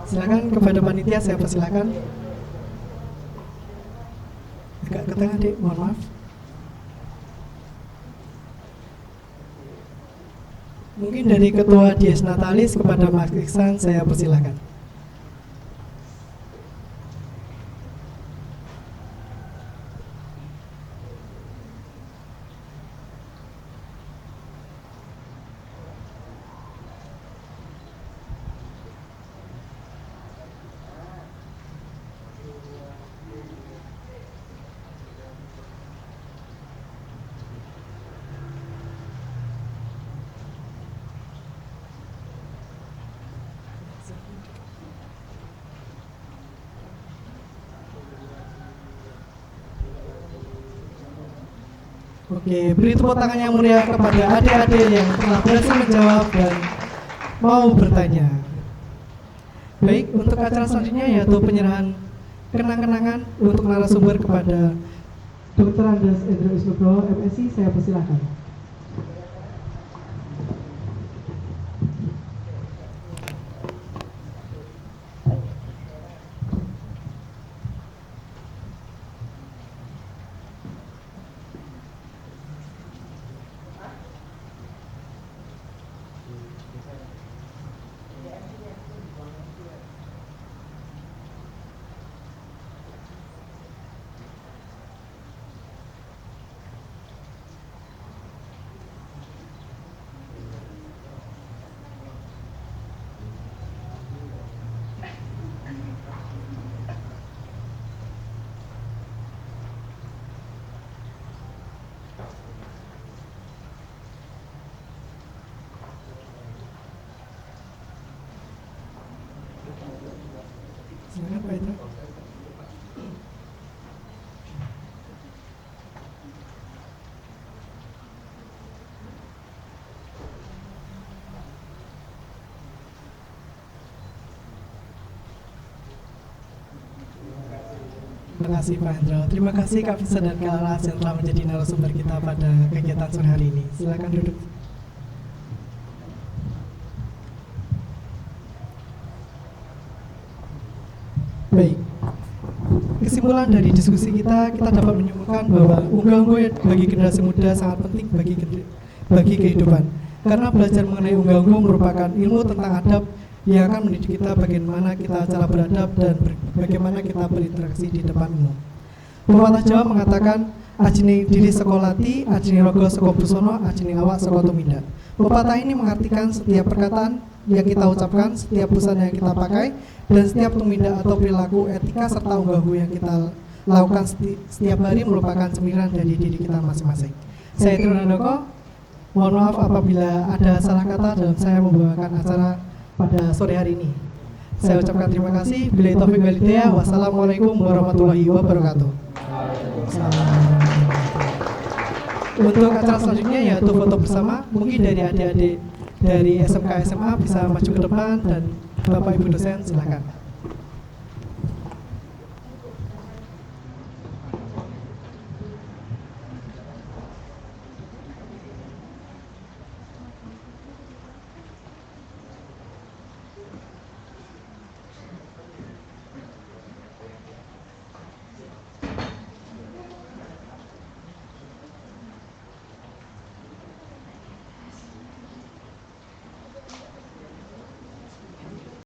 Silakan kepada panitia, saya persilakan. Agak ke tengah, Dek, mohon maaf. Mungkin dari Ketua Dies Natalis kepada Mas Iksan, saya persilakan. Oke, beri tepuk tangan yang mulia kepada adik-adik yang telah berhasil menjawab dan mau bertanya. Baik, untuk acara selanjutnya yaitu penyerahan kenang-kenangan untuk narasumber kepada Dr. Andes Endro Isnugro, MSI, saya persilakan. Terima kasih Pak Hendro. Terima kasih Kak Fisa dan Kak Laras yang telah menjadi narasumber kita pada kegiatan sore hari ini. Silakan duduk. Baik. Kesimpulan dari diskusi kita dapat menyimpulkan bahwa unggah-ungguh bagi generasi muda sangat penting bagi kehidupan. Karena belajar mengenai unggah-ungguh merupakan ilmu tentang adab yang akan mendidik kita bagaimana kita cara beradab dan bagaimana kita berinteraksi di depan umum. Pepatah Jawa mengatakan, ajine diri sekolati, ajine rogo seko busono, ajine awak seko tumindak. Pepatah ini mengartikan setiap perkataan yang kita ucapkan, setiap busana yang kita pakai, dan setiap tumindak atau perilaku etika serta unggah-ungguh yang kita lakukan setiap hari merupakan cemiran dari diri kita masing-masing. Saya Trunandoko, mohon maaf apabila ada salah kata dalam saya membawakan acara pada sore hari ini. Saya ucapkan terima kasih. Billahi taufiq wal hidayah. Wassalamualaikum warahmatullahi wabarakatuh. Untuk acara selanjutnya yaitu foto bersama, mungkin dari adik-adik dari SMK SMA bisa maju ke depan dan Bapak Ibu dosen silakan.